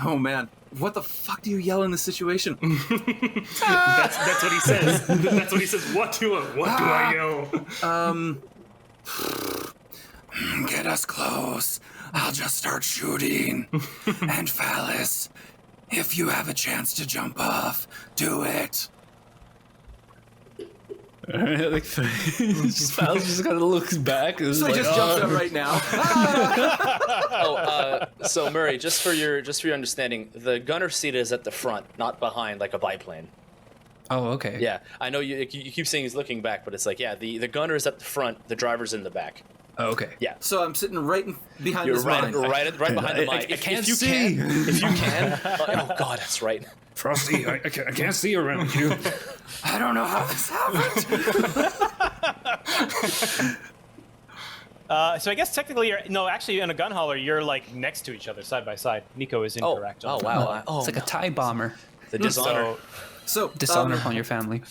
Oh man, what the fuck do you yell in this situation? That's what he says. That's what he says. What do I yell? Get us close. I'll just start shooting. And Falas, if you have a chance to jump off, do it. Like, Falas just kind of looks back. And So he just jumps out right now. So Murray, just for your understanding, the gunner seat is at the front, not behind like a biplane. Oh, okay. Yeah, I know you keep saying he's looking back, but it's like, yeah, the gunner is at the front, the driver's in the back. Oh, okay. Yeah. So I'm sitting right behind You're this right, mine. right behind the mic. I can't see. If you can. Oh God, that's right. Frosty, I can't see around you. I don't know how this happened. So I guess technically actually in a Gunhauler, you're like next to each other, side by side. Nico is incorrect. Oh wow. It's like a TIE bomber. The dishonor. So Dishonor upon your family.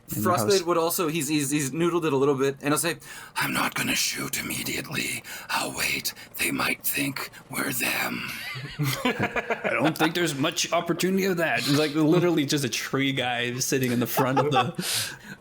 Frostglade would also he's noodled it a little bit, and he'll say, I'm not gonna shoot immediately. I'll wait. They might think we're them. I don't think there's much opportunity of that. It's like literally just a tree guy sitting in the front of the.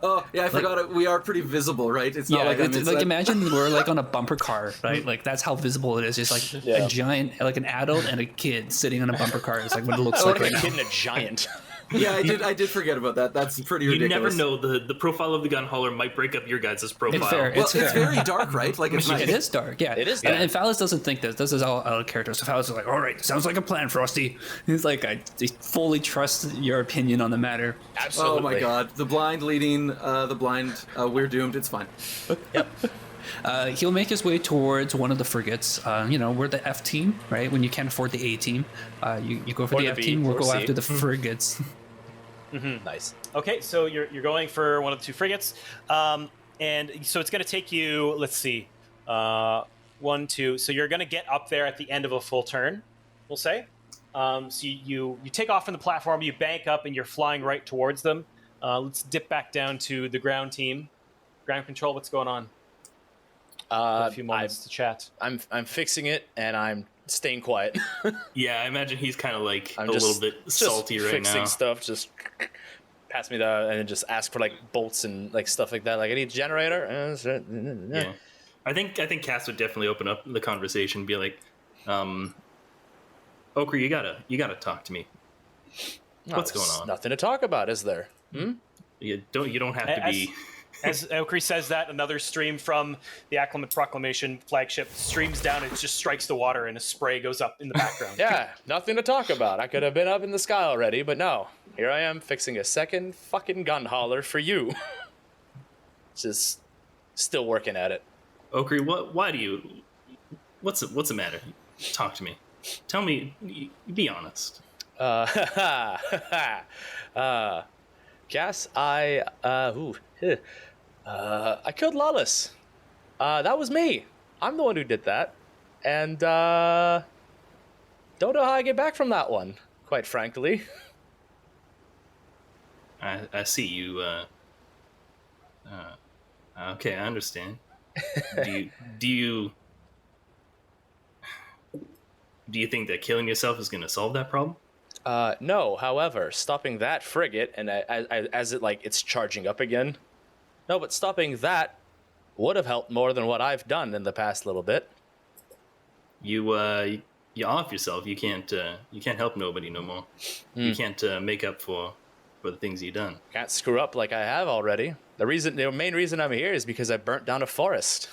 "Oh yeah, I forgot it. We are pretty visible, right? It's not like I'm it's inside." like imagine we're like on a bumper car, right? Like that's how visible it is. It's like a giant, like an adult and a kid sitting on a bumper car. It's like what it looks like right a now. kid and a giant. Yeah, I did forget about that. That's pretty You ridiculous. never know. The profile of the Gunhauler might break up your guys' profile. It's fair. Well, it's very dark, right? Like it's It is dark, yeah. It is dark. And Falas doesn't think this. This is all out of character. So Falas is like, all right, sounds like a plan, Frosty. He's like, I fully trust your opinion on the matter. Absolutely. Oh my god, the blind leading the blind. We're doomed. It's fine. Yep. He'll make his way towards one of the frigates. We're the F team, right? When you can't afford the A team, you go for Or the the F B, team. We'll or go C. after the frigates. Nice. Okay, so you're going for one of the 2 frigates, and so it's going to take you. Let's see, 1, 2. So you're going to get up there at the end of a full turn, we'll say. So you take off from the platform, you bank up, and you're flying right towards them. Let's dip back down to the ground team. Ground control, what's going on? A few moments to chat. I'm fixing it, and I'm staying quiet. Yeah, I imagine he's kind of like I'm a just- little bit salty right fixing now. stuff. Just pass me the, and then just ask for like bolts and like stuff like that. Like I need a generator. Yeah, I think Cass would definitely open up the conversation, be like, "Okri, you gotta talk to me. No, What's going there's on? Nothing to talk about, is there? You don't have to be." As Okri says that, another stream from the Acclimate Proclamation flagship streams down and just strikes the water, and a spray goes up in the background. Yeah, nothing to talk about. I could have been up in the sky already, but no. Here I am fixing a second fucking gunhauler for you. Just still working at it. Okri, why do you? What's the matter? Talk to me. Tell me, be honest. Gas, I killed Lawless. That was me. I'm the one who did that. And don't know how I get back from that one, quite frankly. I see you. Okay, I understand. Do you think that killing yourself is going to solve that problem? No. However, stopping that frigate and as it's charging up again. No, but stopping that would have helped more than what I've done in the past little bit. You off yourself. You can't help nobody no more. You can't make up for the things you've done. Can't screw up like I have already. The main reason I'm here is because I burnt down a forest.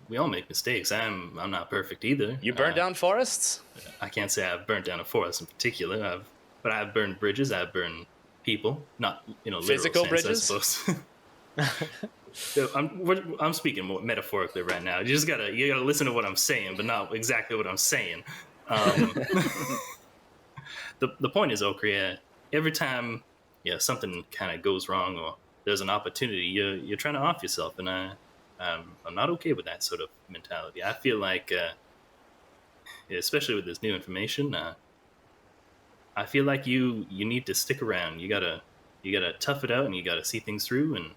We all make mistakes. I'm not perfect either. You burnt down forests? I can't say I've burnt down a forest in particular. But I've burned bridges. I've burned people. Not physical literal sense, bridges. I suppose. I'm speaking more metaphorically right now. You gotta listen to what I'm saying, but not exactly what I'm saying. The point is, Okri, every time something kind of goes wrong or there's an opportunity, you're trying to off yourself, and I'm not okay with that sort of mentality. I feel like, especially with this new information, I feel like you need to stick around. You gotta tough it out, and you gotta see things through, and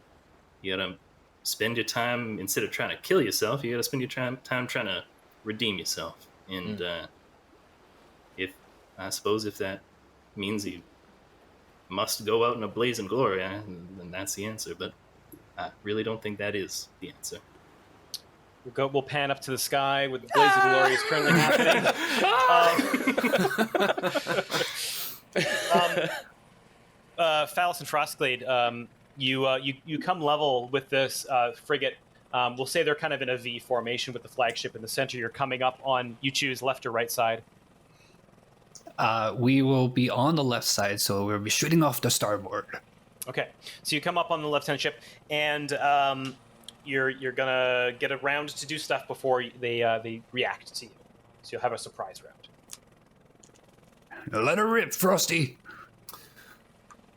you gotta spend your time, instead of trying to kill yourself, you gotta spend your time trying to redeem yourself. And if that means you must go out in a blazing glory, then that's the answer. But I really don't think that is the answer. We'll pan up to the sky with the blaze of glory is currently happening. Falas and Frostglade, you come level with this frigate. We'll say they're kind of in a V formation with the flagship in the center. You're coming up on, you choose left or right side. We will be on the left side, so we'll be shooting off the starboard. Okay, so you come up on the left-hand ship, and you're gonna get around to do stuff before they react to you. So you'll have a surprise round. Let her rip, Frosty.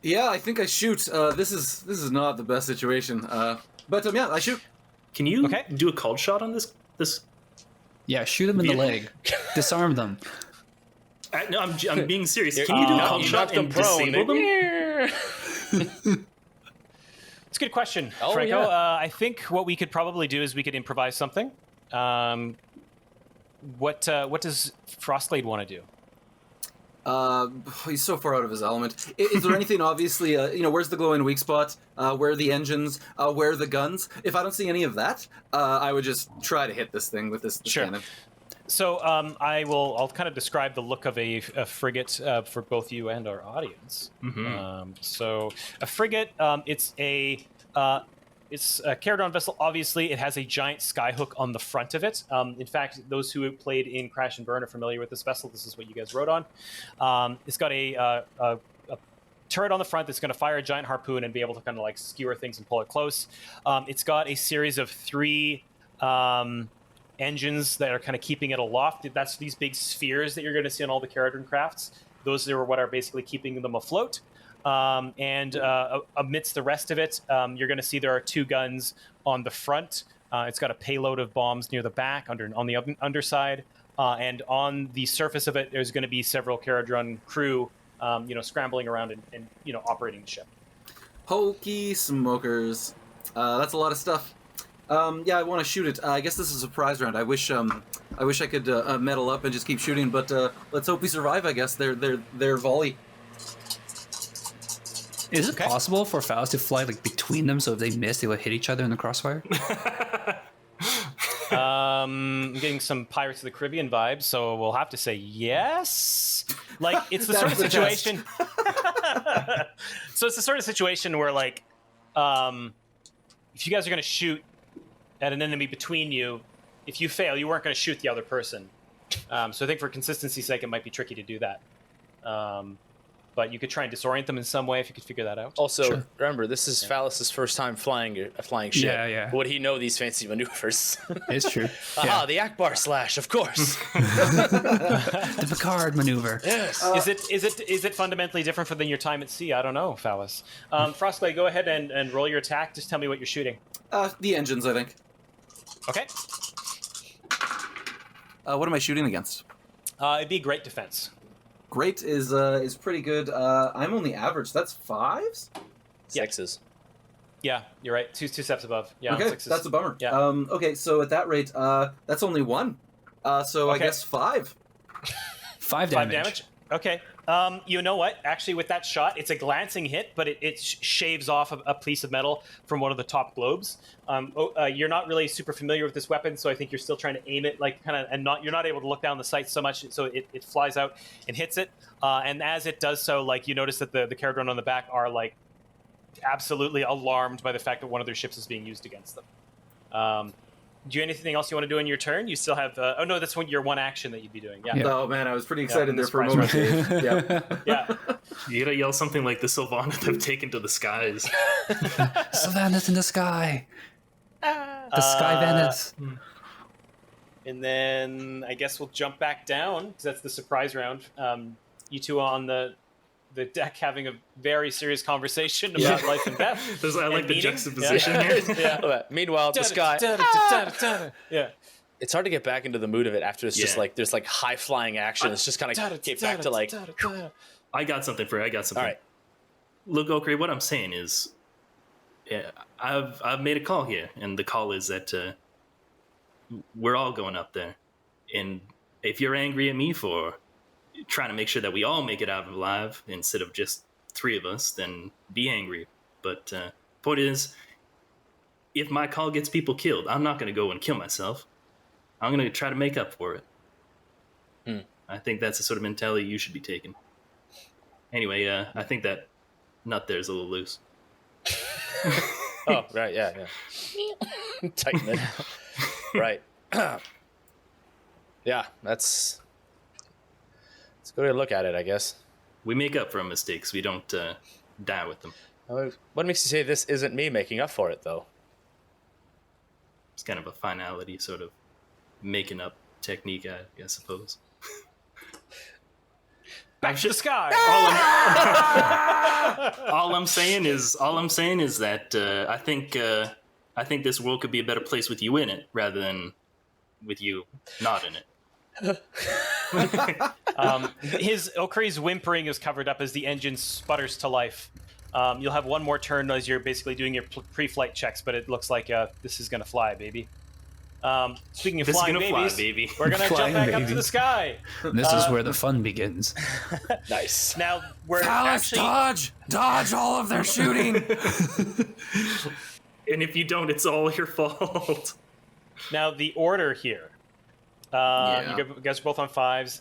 Yeah, I think I shoot. This is not the best situation. But yeah, I shoot. Can you do a cold shot on this? Yeah, shoot them in the leg. Disarm them. No, I'm being serious. Can you do a cold shot and disable them? It's a good question, Oh, Franco. yeah. I think what we could probably do is we could improvise something. What does Frostglade want to do? He's so far out of his element. Is there anything obviously, where's the glowing weak spot? Where are the engines? Where are the guns? If I don't see any of that, I would just try to hit this thing with this cannon. So I'll kind of describe the look of a frigate for both you and our audience. Mm-hmm. So a frigate, it's a Kharadron vessel. Obviously, it has a giant skyhook on the front of it. In fact, those who have played in Crash and Burn are familiar with this vessel. This is what you guys wrote on. It's got a turret on the front that's going to fire a giant harpoon and be able to kind of like skewer things and pull it close. It's got a series of 3 engines that are kind of keeping it aloft. That's these big spheres that you're going to see on all the Kharadron crafts. Those are what are basically keeping them afloat. And amidst the rest of it, you're going to see there are 2 guns on the front. It's got a payload of bombs near the back, on the underside. And on the surface of it, there's going to be several Kharadron crew, scrambling around and operating the ship. Hokey smokers. That's a lot of stuff. Yeah, I want to shoot it. I guess this is a surprise round. I wish I could medal up and just keep shooting, but let's hope we survive. I guess their volley. Is it possible for Falas to fly like between them, so if they miss, they will hit each other in the crossfire? I'm getting some Pirates of the Caribbean vibes, so we'll have to say yes. Like, it's the sort of situation. So it's the sort of situation where, like, if you guys are going to shoot at an enemy between you, if you fail, you weren't going to shoot the other person. So I think for consistency's sake, it might be tricky to do that. but you could try and disorient them in some way if you could figure that out. Also, remember, this is Falas' first time flying a flying ship. Yeah. Would he know these fancy maneuvers? It's true. Aha, the Akbar slash, of course. The Picard maneuver. Yes. Is it fundamentally different than your time at sea? I don't know, Falas. Frostglade, go ahead and roll your attack. Just tell me what you're shooting. The engines, I think. Okay. What am I shooting against? It'd be great defense. Great is pretty good. I'm only average. That's 5s? Sixes. Yeah, you're right. Two steps above. Yeah, okay, 6s. that's a bummer. Yeah. Okay, so at that rate, that's only 1. So I guess 5. 5 damage. 5 damage. Okay. You know what? Actually, with that shot, it's a glancing hit, but it shaves off a piece of metal from one of the top globes. You're not really super familiar with this weapon, so I think you're still trying to aim it, like you're not able to look down the sight so much, so it flies out and hits it. And as it does so, like, you notice that the Kharadron on the back are like absolutely alarmed by the fact that one of their ships is being used against them. Do you anything else you want to do in your turn? You still have oh no, that's your one action that you'd be doing. Yeah. Oh man, I was pretty excited there for a surprise moment. Dave. Yeah. Yeah. You gotta yell something like the Sylvana they've taken to the skies. Sylvanas in the sky. The sky Venice. And then I guess we'll jump back down because that's the surprise round. You two on the deck having a very serious conversation about life and death. I like the meaning. juxtaposition here. Yeah. Meanwhile, the sky. Yeah. It's hard to get back into the mood of it after it's just like there's like high flying action. It's just kind of get back to like. I got something for you. All right. Look, Okri, what I'm saying is, I've made a call here, and the call is that we're all going up there, and if you're angry at me for trying to make sure that we all make it out alive instead of just 3 of us, then be angry. But point is, if my call gets people killed, I'm not going to go and kill myself. I'm going to try to make up for it. I think that's the sort of mentality you should be taking. Anyway, I think that nut there is a little loose. Oh, right, yeah. Tighten it. Right. Yeah, let's go ahead and look at it, I guess. We make up for our mistakes. We don't die with them. What makes you say this isn't me making up for it, though? It's kind of a finality sort of making up technique, I suppose. Back to the sky. All I'm saying is that I think this world could be a better place with you in it rather than with you not in it. Okri's whimpering is covered up as the engine sputters to life. You'll have one more turn as you're basically doing your pre-flight checks, but it looks like this is gonna fly, baby. Speaking of flying babies, we're gonna jump back up to the sky. This is where the fun begins. Nice. Now we're Falas, dodge all of their shooting. And if you don't, it's all your fault. Now the order here. You guys are both on 5s.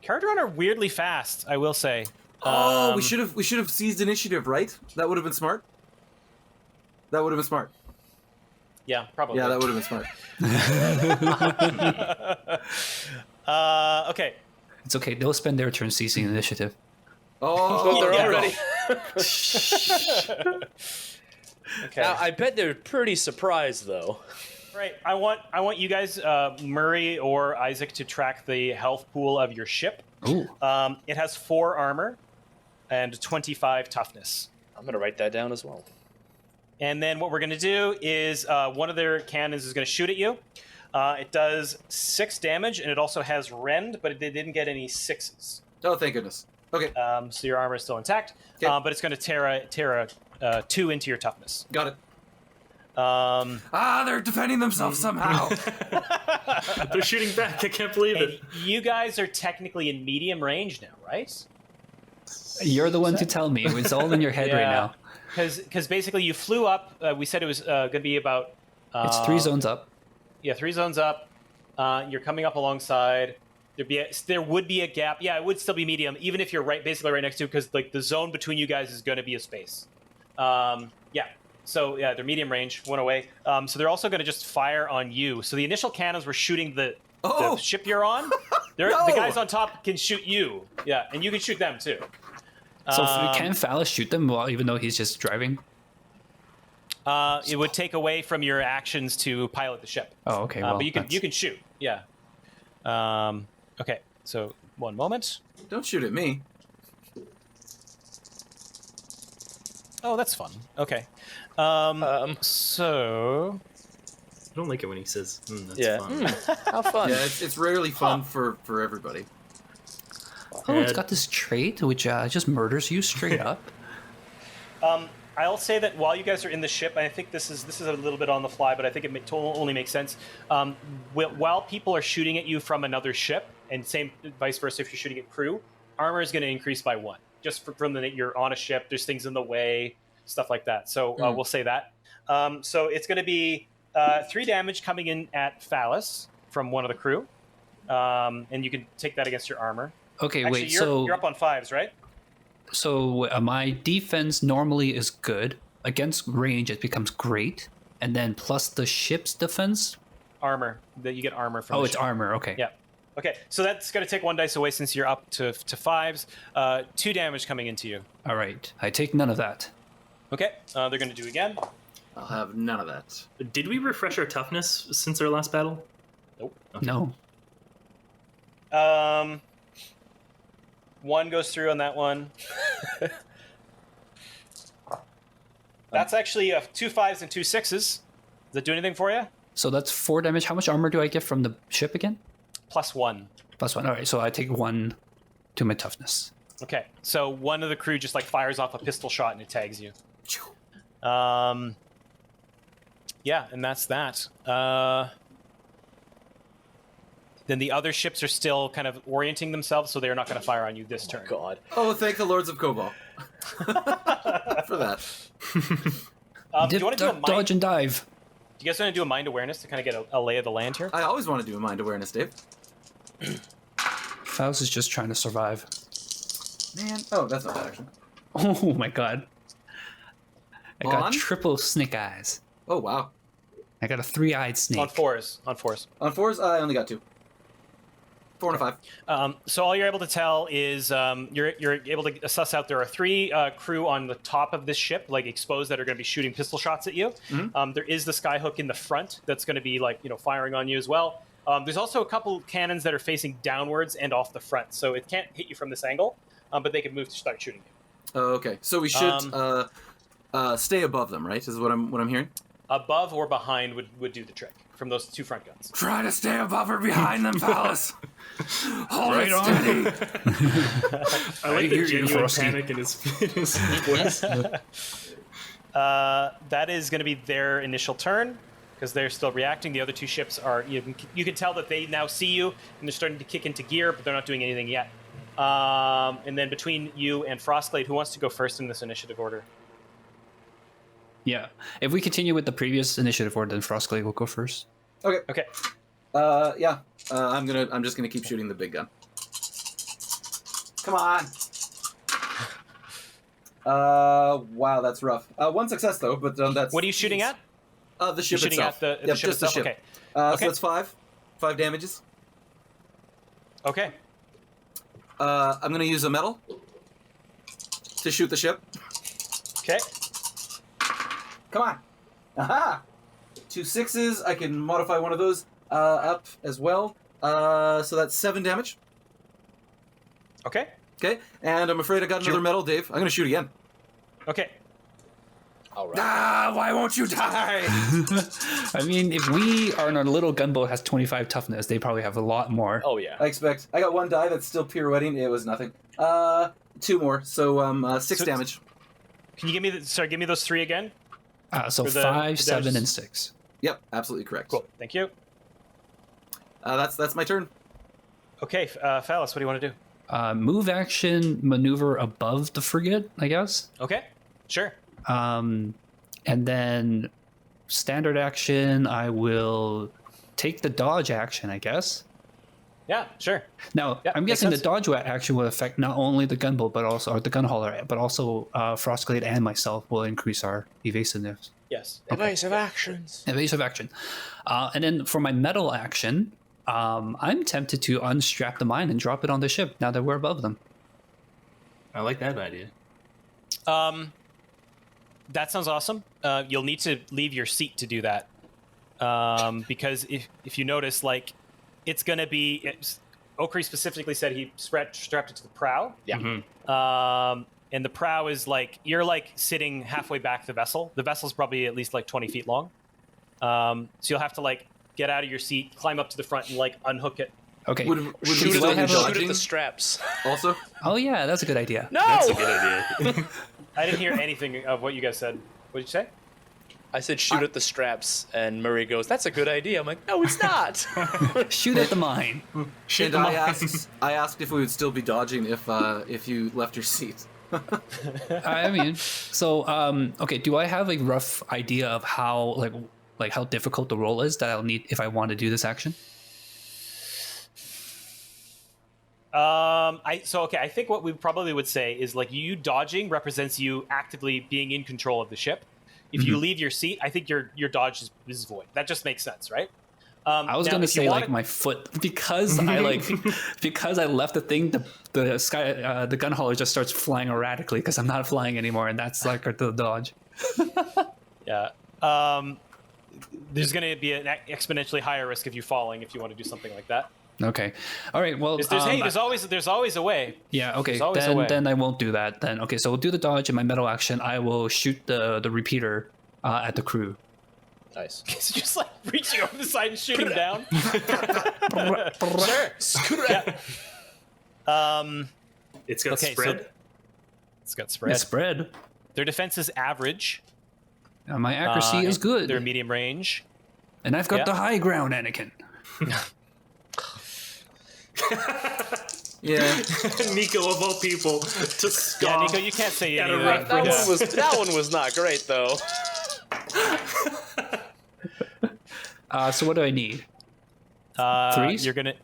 Kharadron are weirdly fast, I will say. We should have seized initiative, right? That would have been smart. Yeah, probably. Yeah, that would have been smart. Okay. It's okay. They'll spend their turn seizing initiative. Oh, They're yeah. already. Okay. Now, I bet they're pretty surprised, though. Right. I want you guys, Murray or Isaac, to track the health pool of your ship. Ooh. It has 4 armor and 25 toughness. I'm going to write that down as well. And then what we're going to do is one of their cannons is going to shoot at you. It does 6 damage, and it also has rend, but it didn't get any 6s. Oh, thank goodness. Okay, So your armor is still intact, Okay. but it's going to tear a 2 into your toughness. got it. They're defending themselves somehow. They're shooting back. I can't believe And it. you guys are technically in medium range now, right? You're the one to tell me. It's all in your head right now. Because basically you flew up. We said it was going to be about. It's 3 zones up. Yeah, 3 zones up. You're coming up alongside. There would be a gap. Yeah, it would still be medium, even if you're basically right next to, because like the zone between you guys is going to be a space. Yeah. So yeah, they're medium range, 1 away. So they're also going to just fire on you. So the initial cannons were shooting the ship you're on. The guys on top can shoot you. Yeah, and you can shoot them too. So can Falas shoot them even though he's just driving? It would take away from your actions to pilot the ship. Oh, okay. Well, but you can shoot. Yeah. Okay. So 1 moment. Don't shoot at me. Oh, that's fun. Okay. So I don't like it when he says, "That's Yeah. fun." How fun. Yeah, it's rarely fun for everybody. Oh, it's got this trait which just murders you straight up. I'll say that while you guys are in the ship, I think this is a little bit on the fly, but I think it only makes sense. While people are shooting at you from another ship, and same vice versa if you're shooting at crew, armor is going to increase by 1. Just from the you're on a ship, there's things in the way, stuff like that. So we'll say that. So it's going to be 3 damage coming in at Falas from one of the crew, and you can take that against your armor. Okay, Actually, wait. you're up on 5s, right? So my defense normally is good. Against range, it becomes great, and then plus the ship's defense. Armor. That you get armor from. Oh, the it's ship. armor. Okay. Yeah. Okay, so that's going to take 1 dice away since you're up to 5s. 2 damage coming into you. All right. I take none of that. Okay, they're going to do again. I'll have none of that. Did we refresh our toughness since our last battle? Nope. Okay. No. 1 goes through on that one. That's actually 2 5s and 2 6s. Does that do anything for you? So that's 4 damage. How much armor do I get from the ship again? +1. +1. All right. So I take 1 to my toughness. Okay, so one of the crew just like fires off a pistol shot and it tags you. Yeah, and that's that. Then the other ships are still kind of orienting themselves, so they're not going to fire on you this turn. God. Oh, thank the Lords of Cobalt for that. Do you want to do a mind? Dodge and dive. Do you guys want to do a mind awareness to kind of get a lay of the land here? I always want to do a mind awareness, Dave. Faust is just trying to survive. Man, oh, that's not bad actually. Oh my god. I got On? triple snake eyes. Oh wow. I got a 3-eyed snake. On 4s. On 4s, I only got 2. 4 and a 5. So all you're able to tell is you're able to suss out there are 3 crew on the top of this ship, like exposed, that are going to be shooting pistol shots at you. Mm-hmm. There is the skyhook in the front that's going to be like firing on you as well. There's also a couple cannons that are facing downwards and off the front, so it can't hit you from this angle, but they can move to start shooting you. Oh, okay. So we should stay above them, right? Is what I'm hearing. Above or behind would do the trick from those 2 front guns. Try to stay above or behind them, Falas. Hold Right it on. steady. I like hear the you, genuine Frosty. panic in his voice. That is going to be their initial turn because they're still reacting. The other 2 ships are you can tell that they now see you and they're starting to kick into gear, but they're not doing anything yet. And then between you and Frostglade, who wants to go first in this initiative order? Yeah. If we continue with the previous initiative order, then Frostglade will go first. Okay. Okay. Yeah. I'm just gonna keep shooting the big gun. Come on. Wow, that's rough. 1 success though, but that's. What are you shooting at? The ship You're shooting itself. at the Yep, ship just the itself? ship. Okay. So Okay. that's 5. 5 damages. Okay. I'm gonna use a metal to shoot the ship. Okay. Come on. Aha! 2 6s. I can modify one of those up as well. So that's 7 damage. Okay. Okay. And I'm afraid I got another metal, Dave. I'm gonna shoot again. Okay. All right. Ah, why won't you die? I mean, if we are in a little gunboat has 25 toughness, they probably have a lot more. Oh yeah. I expect. I got 1 die that's still pirouetting. It was nothing. 2 more. So 6 So- damage. Can you give me give me those 3 again? So For the- 5, the 7, damage- and 6. Yep, absolutely correct. Cool. Thank you. That's my turn. Okay, Falas, what do you want to do? Move action, maneuver above the frigate, I guess. Okay. Sure. And then standard action, I will take the dodge action, I guess. Yeah. Sure. Now, Yeah, I'm makes guessing the sense. dodge action will affect not only the gunboat, but also or the gunhauler, but also Frostglade and myself will increase our evasiveness. Yes. Evasive actions. Evasive action. And then for my metal action, I'm tempted to unstrap the mine and drop it on the ship now that we're above them. I like that idea. That sounds awesome. You'll need to leave your seat to do that. Because if you notice, like, it's going to be... Okri specifically said he strapped it to the prow. Yeah. Mm-hmm. And the prow is, like, you're, like, sitting halfway back the vessel. The vessel's probably at least, like, 20 feet long. So you'll have to, like, get out of your seat, climb up to the front, and, like, unhook it. Okay. Would Shoot we at still be the dodging straps. also? Oh yeah, that's a good idea. No! That's a good idea. I didn't hear anything of what you guys said. What did you say? I said shoot at the straps, and Murray goes, "That's a good idea." I'm like, "No, it's not." Shoot at the mine. Shoot And them I off. asked if we would still be dodging if you left your seat. I mean, so okay. Do I have a rough idea of how like how difficult the roll is that I'll need if I want to do this action? I think what we probably would say is, like, you dodging represents you actively being in control of the ship. If you leave your seat, I think your dodge is void. That just makes sense, right? I was gonna say like my foot because I because I left the thing. The sky the gunhauler just starts flying erratically because I'm not flying anymore, and that's like the dodge. Yeah. There's going to be an exponentially higher risk of you falling if you want to do something like that. Okay. All right. Well, There's always a way. Yeah. Okay. There's always a way. Then I won't do that. Then okay. So we'll do the dodge in my metal action. I will shoot the repeater at the crew. Nice. It's just like reaching over the side and shooting down. Sure. Yeah. It's got Okay, spread. so it's got spread. Spread. Their defense is average. My accuracy is good. They're medium range. And I've got Yeah. the high ground, Anakin. Yeah. Nico of all people to scoff. Yeah, Nico, you can't say Gotta anything. rep That one was not great though. So what do I need? Threes? You're gonna.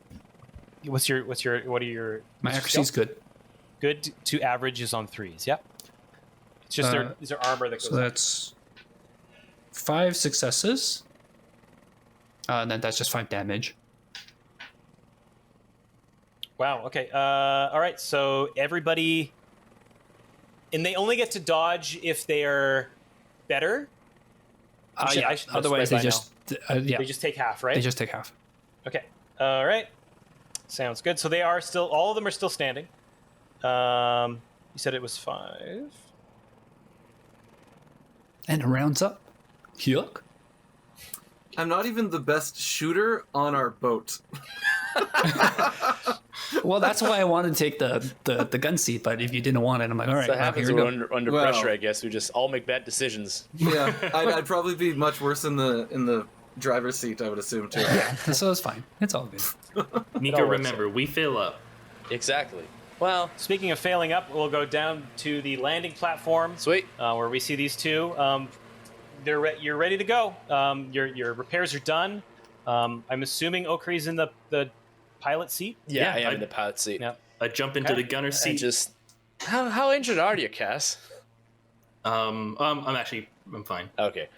What are your? My accuracy's good. Good to average is on 3s. Yep. It's just their armor that goes. So that's 5 successes. And then that's just 5 damage. Wow. Okay. All right. So everybody, and they only get to dodge if they are better. Yeah. I should know Otherwise, spread they by just yeah, They just take half, right? they just take half. Okay. All right. Sounds good. So they are still. All of them are still standing. You said it was 5. And it rounds up. Yuck. I'm not even the best shooter on our boat. Well, that's why I wanted to take the gun seat, but if you didn't want it, I'm like, all right, That well, happens here we when go. we're under Well- pressure. I guess we just all make bad decisions. Yeah, I'd probably be much worse in the driver's seat, I would assume, too. So it's fine. It's all good. Nico, all works remember, we fill up. Exactly. Well, Speaking of failing up, we'll go down to the landing platform. sweet. Where we see these two. You're ready to go. Your repairs are done. I'm assuming Okri's in the pilot seat. Yeah, I am I- in the pilot seat. Yeah. I jump into Okay. the gunner And seat. just how injured are you, Cass? I'm fine. Okay.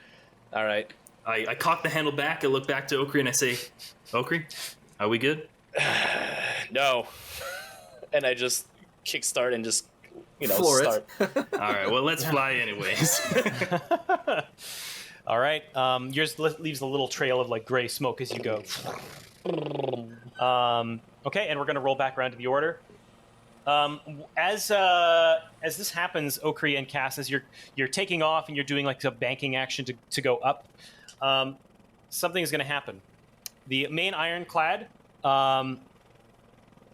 All right. I cock the handle back. I look back to Okri and I say, "Okri, are we good?" No. And I just kickstart and just Floor it. start. All right. Well, let's fly anyways. All right. Yours leaves a little trail of like gray smoke as you go. Okay, and we're gonna roll back around to the order. As this happens, Okri and Cass, as you're taking off and you're doing like a banking action to go up, something is gonna happen. The main ironclad.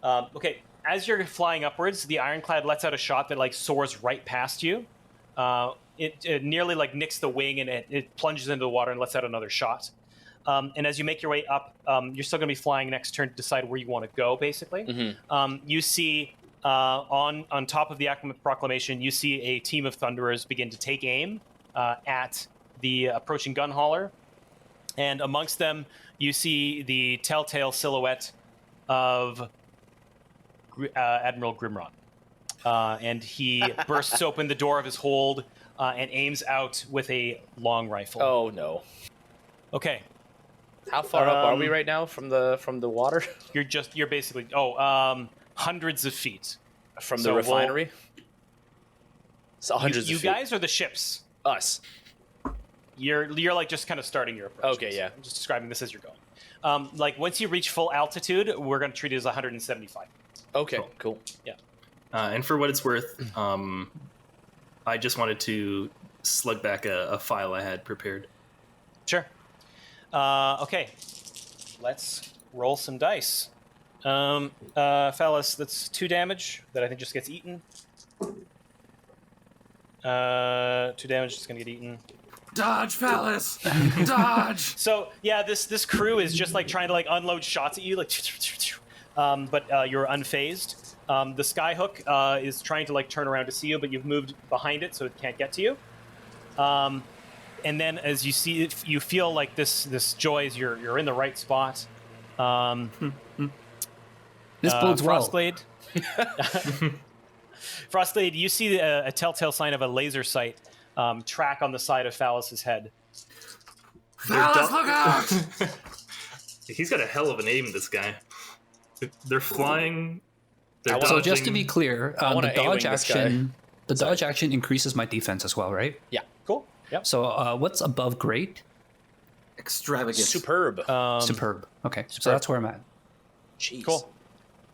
Okay, as you're flying upwards, the ironclad lets out a shot that like soars right past you. It nearly like nicks the wing and it plunges into the water and lets out another shot. And as you make your way up, you're still going to be flying next turn to decide where you want to go, basically. Mhm. You see on top of the Acclimate Proclamation, you see a team of Thunderers begin to take aim at the approaching Gunhauler. And amongst them, you see the telltale silhouette of Admiral Grimrod. And he bursts open the door of his hold and aims out with a long rifle. Oh no. Okay. How far up are we right now from the water? You're basically hundreds of feet From So the we'll- refinery? So hundreds You of feet. guys are the ships. Us. You're like just kind of starting your approach. Okay, yeah. I'm just describing this as you're going. Like once you reach full altitude, we're going to treat it as 175. Okay, cool. And for what it's worth, I just wanted to slug back a file I had prepared. Sure. Okay. Let's roll some dice. Falas, that's 2 damage that I think just gets eaten. 2 damage is going to get eaten. Dodge, Falas! Dodge! So yeah, this crew is just like trying to like unload shots at you, like, but you're unfazed. The skyhook is trying to like turn around to see you, but you've moved behind it, so it can't get to you. And then as you see it, you feel like this joy is you're in the right spot. This bodes well. Frostglade. Frostglade, you see a telltale sign of a laser sight track on the side of Falas's head. Falas, look out! He's got a hell of an aim, this guy. They're flying. They're So dodging. just to be clear, I wanna the dodge A-wing this guy. action, dodge action increases my defense as well, right? Yeah. Cool. Yep. So what's above great? Extravagant. Superb. Superb. Okay, so superb. that's where I'm at. Jeez. Cool.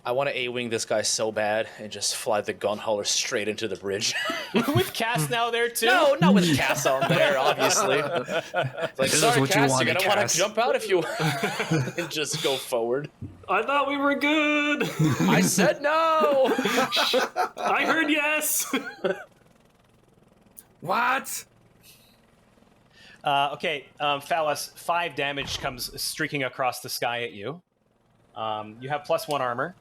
I want to A-wing this guy so bad and just fly the Gunhauler straight into the bridge. With Cass now there too. No, not with Cass on there, obviously. Like, This is sorry, what you Cass, wanted, you're gonna want Cass." to jump out if you and just go forward. I thought we were good. I said no. I heard yes. What? Okay, Falas, 5 damage comes streaking across the sky at you. You have +1 armor.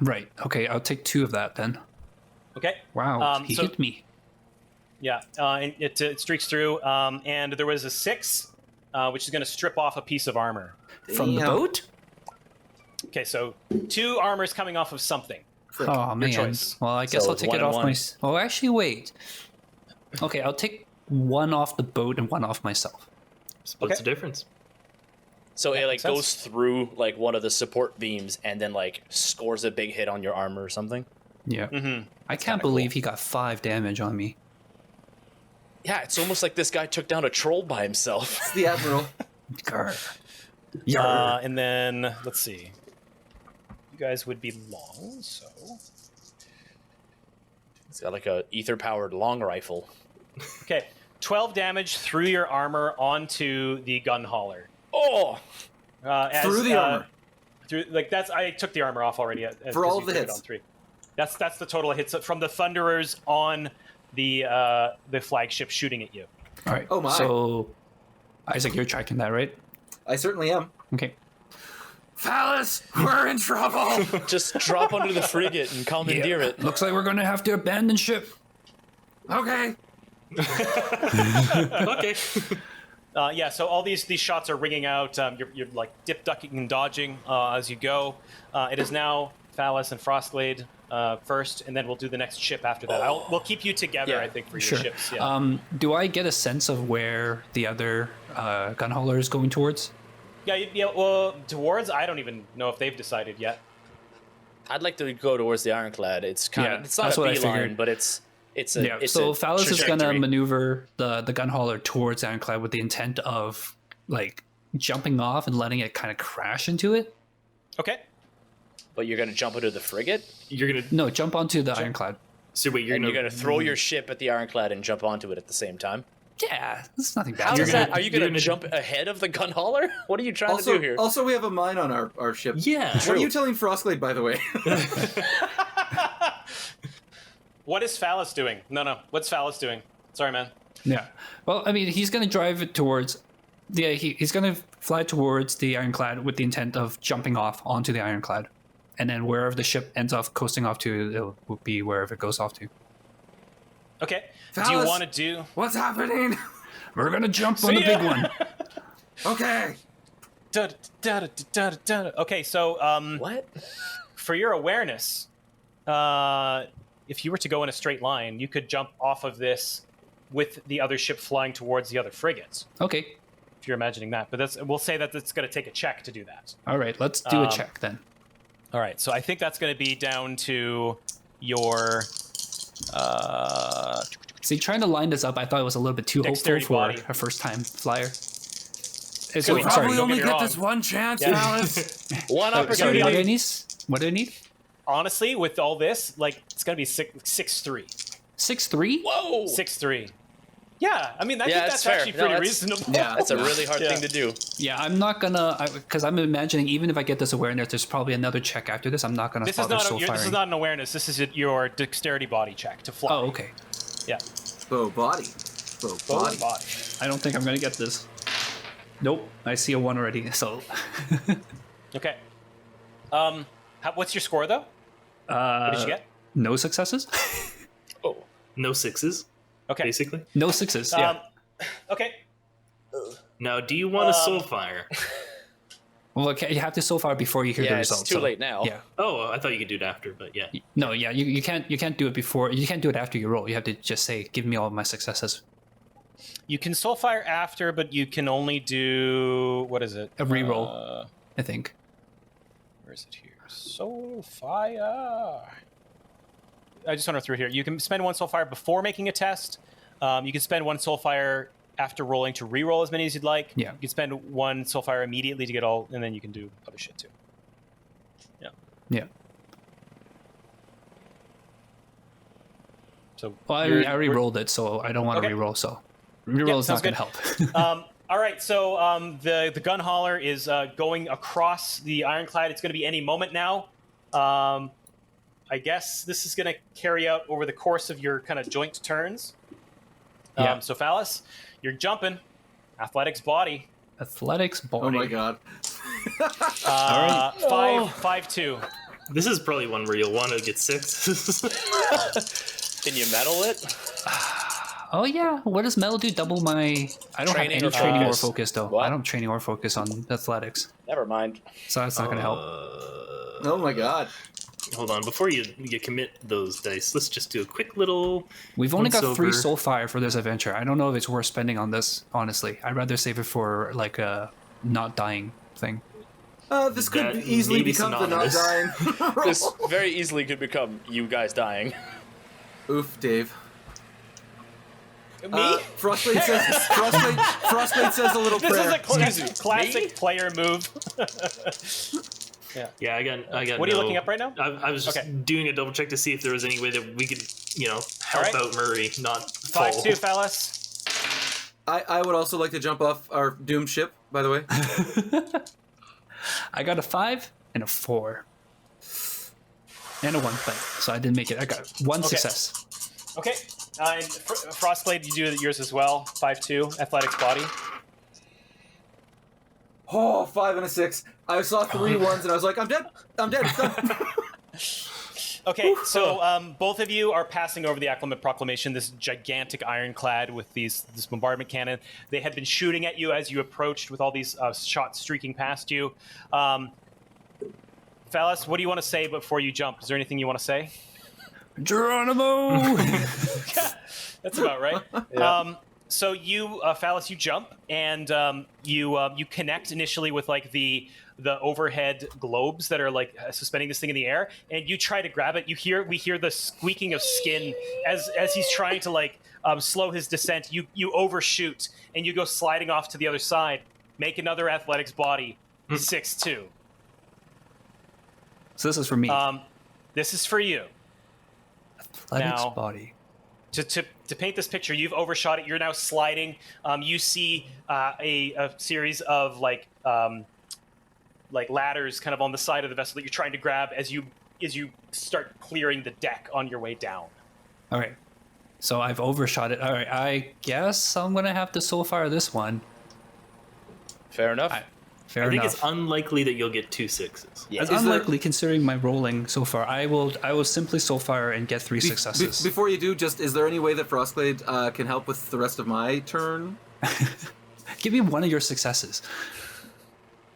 Right. Okay, I'll take 2 of that then. Okay. Wow, he so- hit me. Yeah, and it streaks through, and there was a 6, which is going to strip off a piece of armor. From the Damn. boat? Okay, so 2 armors coming off of something. Oh man. choice. Well, I guess So I'll it's take it 1 and off 1. my. Oh, actually, wait. Okay, I'll take 1 off the boat and 1 off myself. What's Okay. the difference? So it like makes sense. goes through like one of the support beams and then like scores a big hit on your armor or something. Yeah. Mm-hmm. I can't believe he got 5 damage on me. Yeah, it's almost like this guy took down a troll by himself. It's the Admiral. Grr. And then let's see. You guys would be long, so It's got like a ether-powered long rifle. okay. 12 damage through your armor onto the Gunhauler. Oh, Through the armor. Through like that's I took the armor off already. For all because of the you took it hits. on 3. That's the total hits from the Thunderers on the flagship shooting at you. All right. Oh, my. So, Isaac, you're tracking that, right? I certainly am. Okay. Falas, we're in trouble! just drop under the frigate and commandeer it. Looks like we're gonna have to abandon ship. Okay. Okay. Yeah, so all these shots are ringing out. You're like dip, ducking, and dodging as you go. It is now Falas and Frostglade first, and then we'll do the next ship after that. We'll keep you together, Yeah, I think, for your Sure. ships. Yeah. Do I get a sense of where the other gunhauler is going towards? Yeah. Well, towards I don't even know if they've decided yet. I'd like to go towards the Ironclad. It's kind Yeah, of it's not that's a what I beeline, figured. but it's a Yeah. it's So a Falas is gonna trajectory. maneuver the gunhauler towards Ironclad with the intent of like jumping off and letting it kind of crash into it. Okay. But you're gonna jump into the frigate, You're gonna. No, jump onto the Ironclad. So wait, you're and gonna. you're gonna throw your ship at the Ironclad and jump onto it at the same time. Yeah, that's nothing How bad. does gonna- that? Are you you're gonna gonna- jump ahead of the Gunhauler? What are you trying to do Also, here? also, we have a mine on our ship. Yeah. What are you telling Frostglade, by the way? What is Falas doing? No. What's Falas doing? Sorry, man. Yeah. Well, I mean, he's going to drive it towards. Yeah, he's going to fly towards the Ironclad with the intent of jumping off onto the Ironclad, and then wherever the ship ends up coasting off to, it will be wherever it goes off to. Okay. Do you Falas! want to do? What's happening? We're going to jump on the big one. Okay. Okay, so What? for your awareness, if you were to go in a straight line, you could jump off of this with the other ship flying towards the other frigates. Okay. If you're imagining that, but we'll say that it's going to take a check to do that. All right. Let's do a check then. All right, so I think that's going to be down to your See, trying to line this up, I thought it was a little bit too hopeful Dexterity for body. a first-time flyer. So we sorry, probably only get this one chance, Yeah. Alice. One sorry, opportunity. what do I need? What do I need? Honestly, with all this, like, it's gonna be 6'3". 6'3"? Whoa! 6'3". Yeah, I mean, I Yeah, think that's that's fair. actually No, pretty that's- reasonable. Yeah. That's a really hard Yeah. thing to do. Yeah, I'm not gonna, because I'm imagining even if I get this awareness, there's probably another check after this. I'm not gonna This is bother not soul this is firing. not an awareness. This is your dexterity body check to fly. Oh, okay. Yeah. Bow body. Bow body. Body. I don't think I'm gonna get this. Nope, I see a 1 already. So, Okay. What's your score though? What did you get? no successes. Oh. No 6s, Okay. basically. No 6s. Yeah. Okay. Now, do you want a soul fire? Well, okay, you have to soul fire before you hear the Yeah, results. it's too so- late now. Yeah. Oh, I thought you could do it after, but yeah. No, yeah, you can't do it before. You can't do it after you roll. You have to just say, "Give me all of my successes." You can soul fire after, but you can only do what is it? A reroll. I think. Where is it here? Soul fire. I just went through here. You can spend 1 soul fire before making a test. You can spend 1 soul fire after rolling to re-roll as many as you'd like. Yeah. You can spend 1 soul fire immediately to get all, and then you can do other shit too. Yeah. Yeah. So Well, I you're- re-rolled it, so I don't want to Okay. re-roll. So re-roll is sounds not going to help. All right, so the Gunhauler is going across the Ironclad. It's going to be any moment now. I guess this is going to carry out over the course of your kind of joint turns. Yeah. So Falas, you're jumping. Athletics body. Athletics body. Oh my god. Uh, 5'2". This is probably one where you'll want to get 6. Can you metal it? Oh yeah. What does metal do? Double my. I don't Training have any or training or focus? focus though. What? I don't have training or focus on athletics, Never mind. so that's not going to help. Oh my god. Hold on, before you commit those dice, let's just do a quick little. We've only got once 3 over. soul fire for this adventure. I don't know if it's worth spending on this. Honestly, I'd rather save it for like a not dying thing. This could That easily may be become the not synonymous. dying. This very easily could become you guys dying. Oof, Dave. Me? Frostblade says. Frostblade says a little This prayer. is a Excuse me, classic me? player move. Yeah, I got. What are you no- looking up right now? I was just Okay. doing a double check to see if there was any way that we could, help right. out Murray, not fall. 5'2", Falas. I would also like to jump off our doomed ship, by the way. I got a 5 and a 4 and a 1, so I didn't make it. I got 1 success. Okay. And Frostglade, you do yours as well. 5'2", athletics body. Oh, 5 and a 6. I saw 3 ones and I was like, I'm dead. It's done. Okay, so both of you are passing over the Acclimate Proclamation, this gigantic ironclad with this bombardment cannon. They had been shooting at you as you approached with all these shots streaking past you. Falas, what do you want to say before you jump? Is there anything you want to say? Geronimo! That's about right. So you, Falas, you jump and you connect initially with like the overhead globes that are like suspending this thing in the air, and you try to grab it. We hear the squeaking of skin as he's trying to like slow his descent. You overshoot and you go sliding off to the other side. Make another athletics body, 6'2". So this is for me. This is for you. Athletics now- body. To paint this picture, you've overshot it. You're now sliding. You see a series of like ladders kind of on the side of the vessel that you're trying to grab as you start clearing the deck on your way down. All right. So I've overshot it. All right. I guess I'm gonna have to soul fire this one. Fair enough. Fair I think enough. it's unlikely that you'll get 2 6s. Yeah. It's unlikely considering my rolling so far. I will simply soul fire and get 3 successes. Before you do, is there any way that Frostglade can help with the rest of my turn? Give me one of your successes.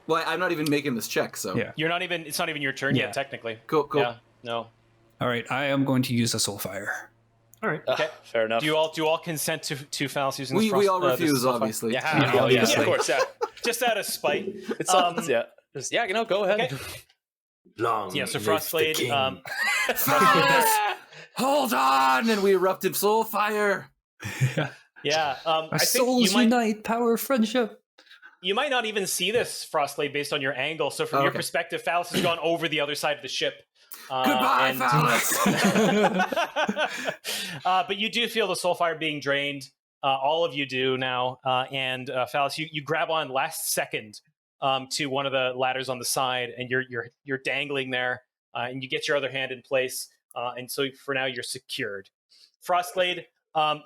Well, I'm not even making this check, so. Yeah. It's not even your turn Yeah. yet, technically. Cool. Yeah. No. All right. I am going to use a soul fire. All right. Okay. Fair enough. Do you all consent to Falas using this? We all this refuse, soul fire? obviously. Yeah, Yeah, yeah, obviously. of course, yeah. Just out of spite. It's yeah. Just, yeah, go ahead. Okay. Long Yeah. So live the Frostglade. king. Falas! Hold on! And we erupted soul fire. Yeah. Our I think souls unite, power of friendship. you might not even see this, Frostglade, based on your angle. So from your perspective, Falas has gone over the other side of the ship. Goodbye, Falas! But you do feel the soul fire being drained. All of you do now. And Falas, you grab on last second to one of the ladders on the side, and you're dangling there, and you get your other hand in place. And so for now, you're secured. Frostglade,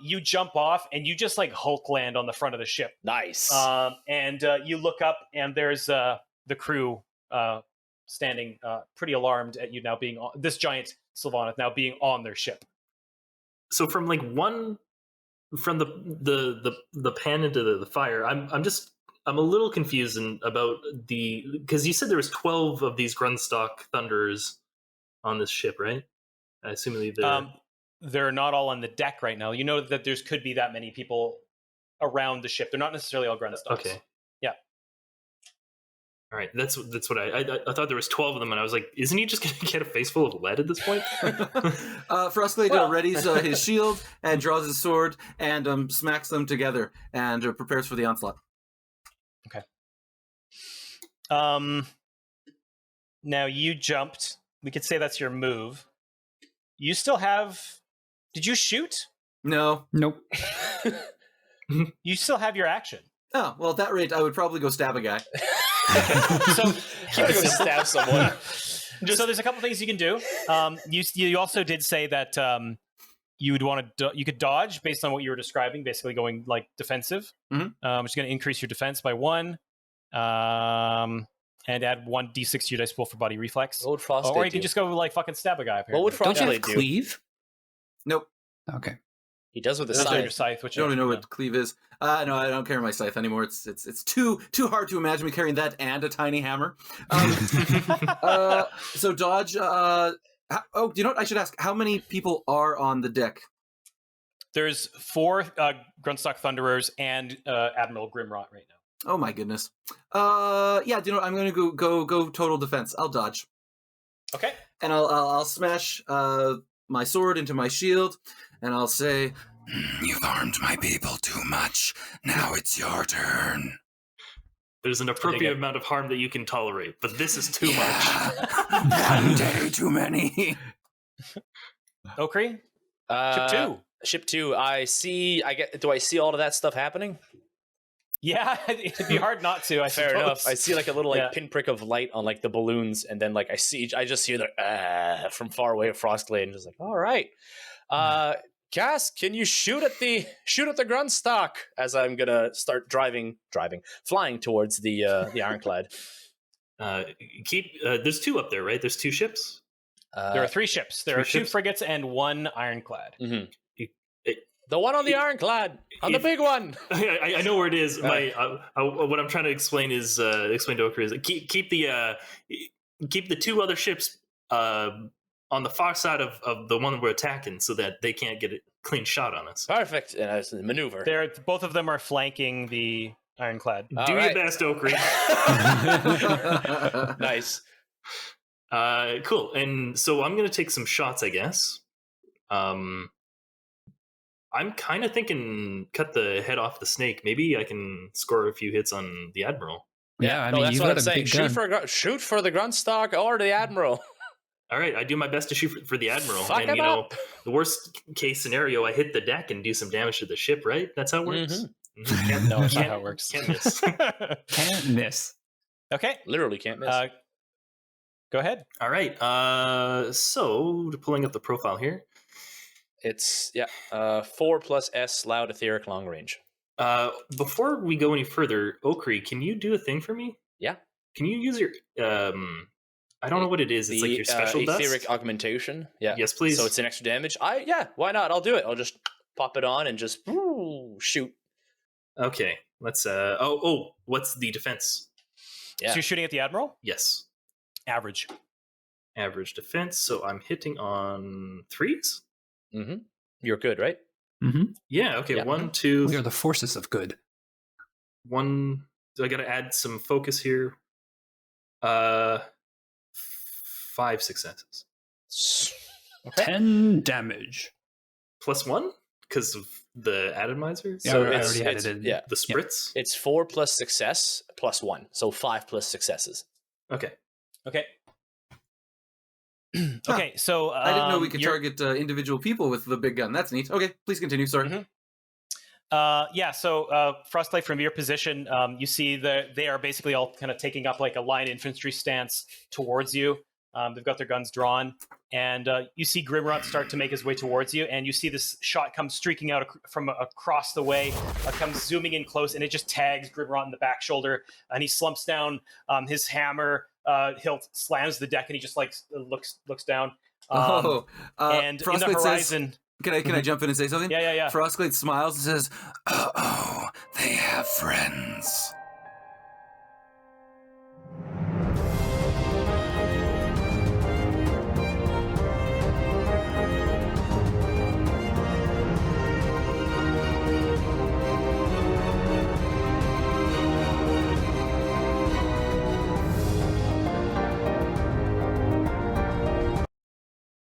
you jump off, and you just like Hulk land on the front of the ship. Nice. And you look up, and there's the crew standing pretty alarmed at you now being on this giant Sylvaneth now being on their ship. So from like from the pan into the fire, I'm a little confused about because you said there was 12 of these Grunstock Thunderers on this ship, right? I assume they're not all on the deck right now. You know that there's could be that many people around the ship. They're not necessarily all Grunstocks. Okay. Yeah. All right. That's what I thought there was 12 of them, and I was like, isn't he just going to get a face full of lead at this point? Frostglade readies his shield and draws his sword and smacks them together and prepares for the onslaught. Okay. Now you jumped. We could say that's your move. You still have... Did you shoot? No. Nope. You still have your action. Oh, well, at that rate, I would probably go stab a guy. So Go stab someone. So there's a couple things you can do. You also did say that you would want to you could dodge based on what you were describing, basically going like defensive, which is going to increase your defense by 1, and add 1d6 to your dice pool for body reflex. What would Frostglade or you can do? just go like fucking stab a guy. Apparently. What would Don't you have Frostglade do? cleave? Nope. Okay. He does with the That's scythe. your scythe, which I don't even know what cleave is. No, I don't carry my scythe anymore. It's too hard to imagine me carrying that and a tiny hammer. So dodge. You know what? I should ask. How many people are on the deck? There's 4 Grunstock Thunderers and Admiral Grimrot right now. Oh my goodness. Yeah. You know what? I'm going to go total defense. I'll dodge. Okay. And I'll smash my sword into my shield, and I'll say, You've harmed my people too much. Now it's your turn. There's an appropriate amount of harm that you can tolerate, but this is too much. One day too many. Okri? Ship 2. Ship 2. Do I see all of that stuff happening? Yeah, it'd be hard not to. Fair suppose. enough. I see like a little pinprick of light on like the balloons, and then like I just hear the from far away at Frostglade, and just like, all right, Cass, can you shoot at the Grunstock? As I'm gonna start flying towards the Ironclad. There's 2 up there, right? There's 2 ships. There are 3 ships. There are 2 frigates and 1 Ironclad. Mm-hmm. The one on the Ironclad, on the big one. I know where it is. What I'm trying to explain explain to Okri is keep the 2 other ships on the far side of the one we're attacking, so that they can't get a clean shot on us. Perfect. And it's a maneuver. Both of them are flanking the Ironclad. Do your best, Okri. Nice. Cool. And so I'm gonna take some shots, I guess. I'm kind of thinking cut the head off the snake. Maybe I can score a few hits on the Admiral. Yeah, I mean, that's you've what got I'm a saying. big gun. Shoot for the Grunstock or the Admiral. All right, I do my best to shoot for the Admiral. Fuck and, him up. The worst case scenario, I hit the deck and do some damage to the ship, right? That's how it works? Mm-hmm. No, that's not how it works. Can't miss. Can't miss. Okay. Literally can't miss. Go ahead. All right, so pulling up the profile here. It's 4 plus S loud etheric long range. Before we go any further, Okri, can you do a thing for me? Yeah. Can you use your I don't know what it is. It's like your special dust? etheric augmentation. Yeah. Yes, please. So it's an extra damage. Why not? I'll do it. I'll just pop it on and just shoot. Okay. Let's what's the defense? Yeah. So you're shooting at the Admiral? Yes. Average. Average defense. So I'm hitting on 3s? Mm-hmm. You're good, right? Mm-hmm. Yeah, okay. Yeah. 1, 2. We are the forces of good. 1. So I gotta add some focus here. 5 successes. Okay. 10 damage. Plus 1? Because of The atomizer? Yeah, So I it's- already had it's- it in. yeah. The spritz? It's 4 plus success plus 1, so 5 plus successes. Okay. Okay. Okay, so I didn't know we could you're- target individual people with the big gun. That's neat. Okay, please continue. Sorry. Mhm. Yeah, so Frostglade, from your position, you see that they are basically all kind of taking up like a line infantry stance towards you. They've got their guns drawn, and you see Grimrot start to make his way towards you, and you see this shot come streaking out from across the way, comes zooming in close, and it just tags Grimrot in the back shoulder, and he slumps down. His hammer hilt slams the deck, and he just like looks down. And in the Frostglade horizon, Can I jump in and say something? yeah. Frostglade smiles and says, Oh, they have friends.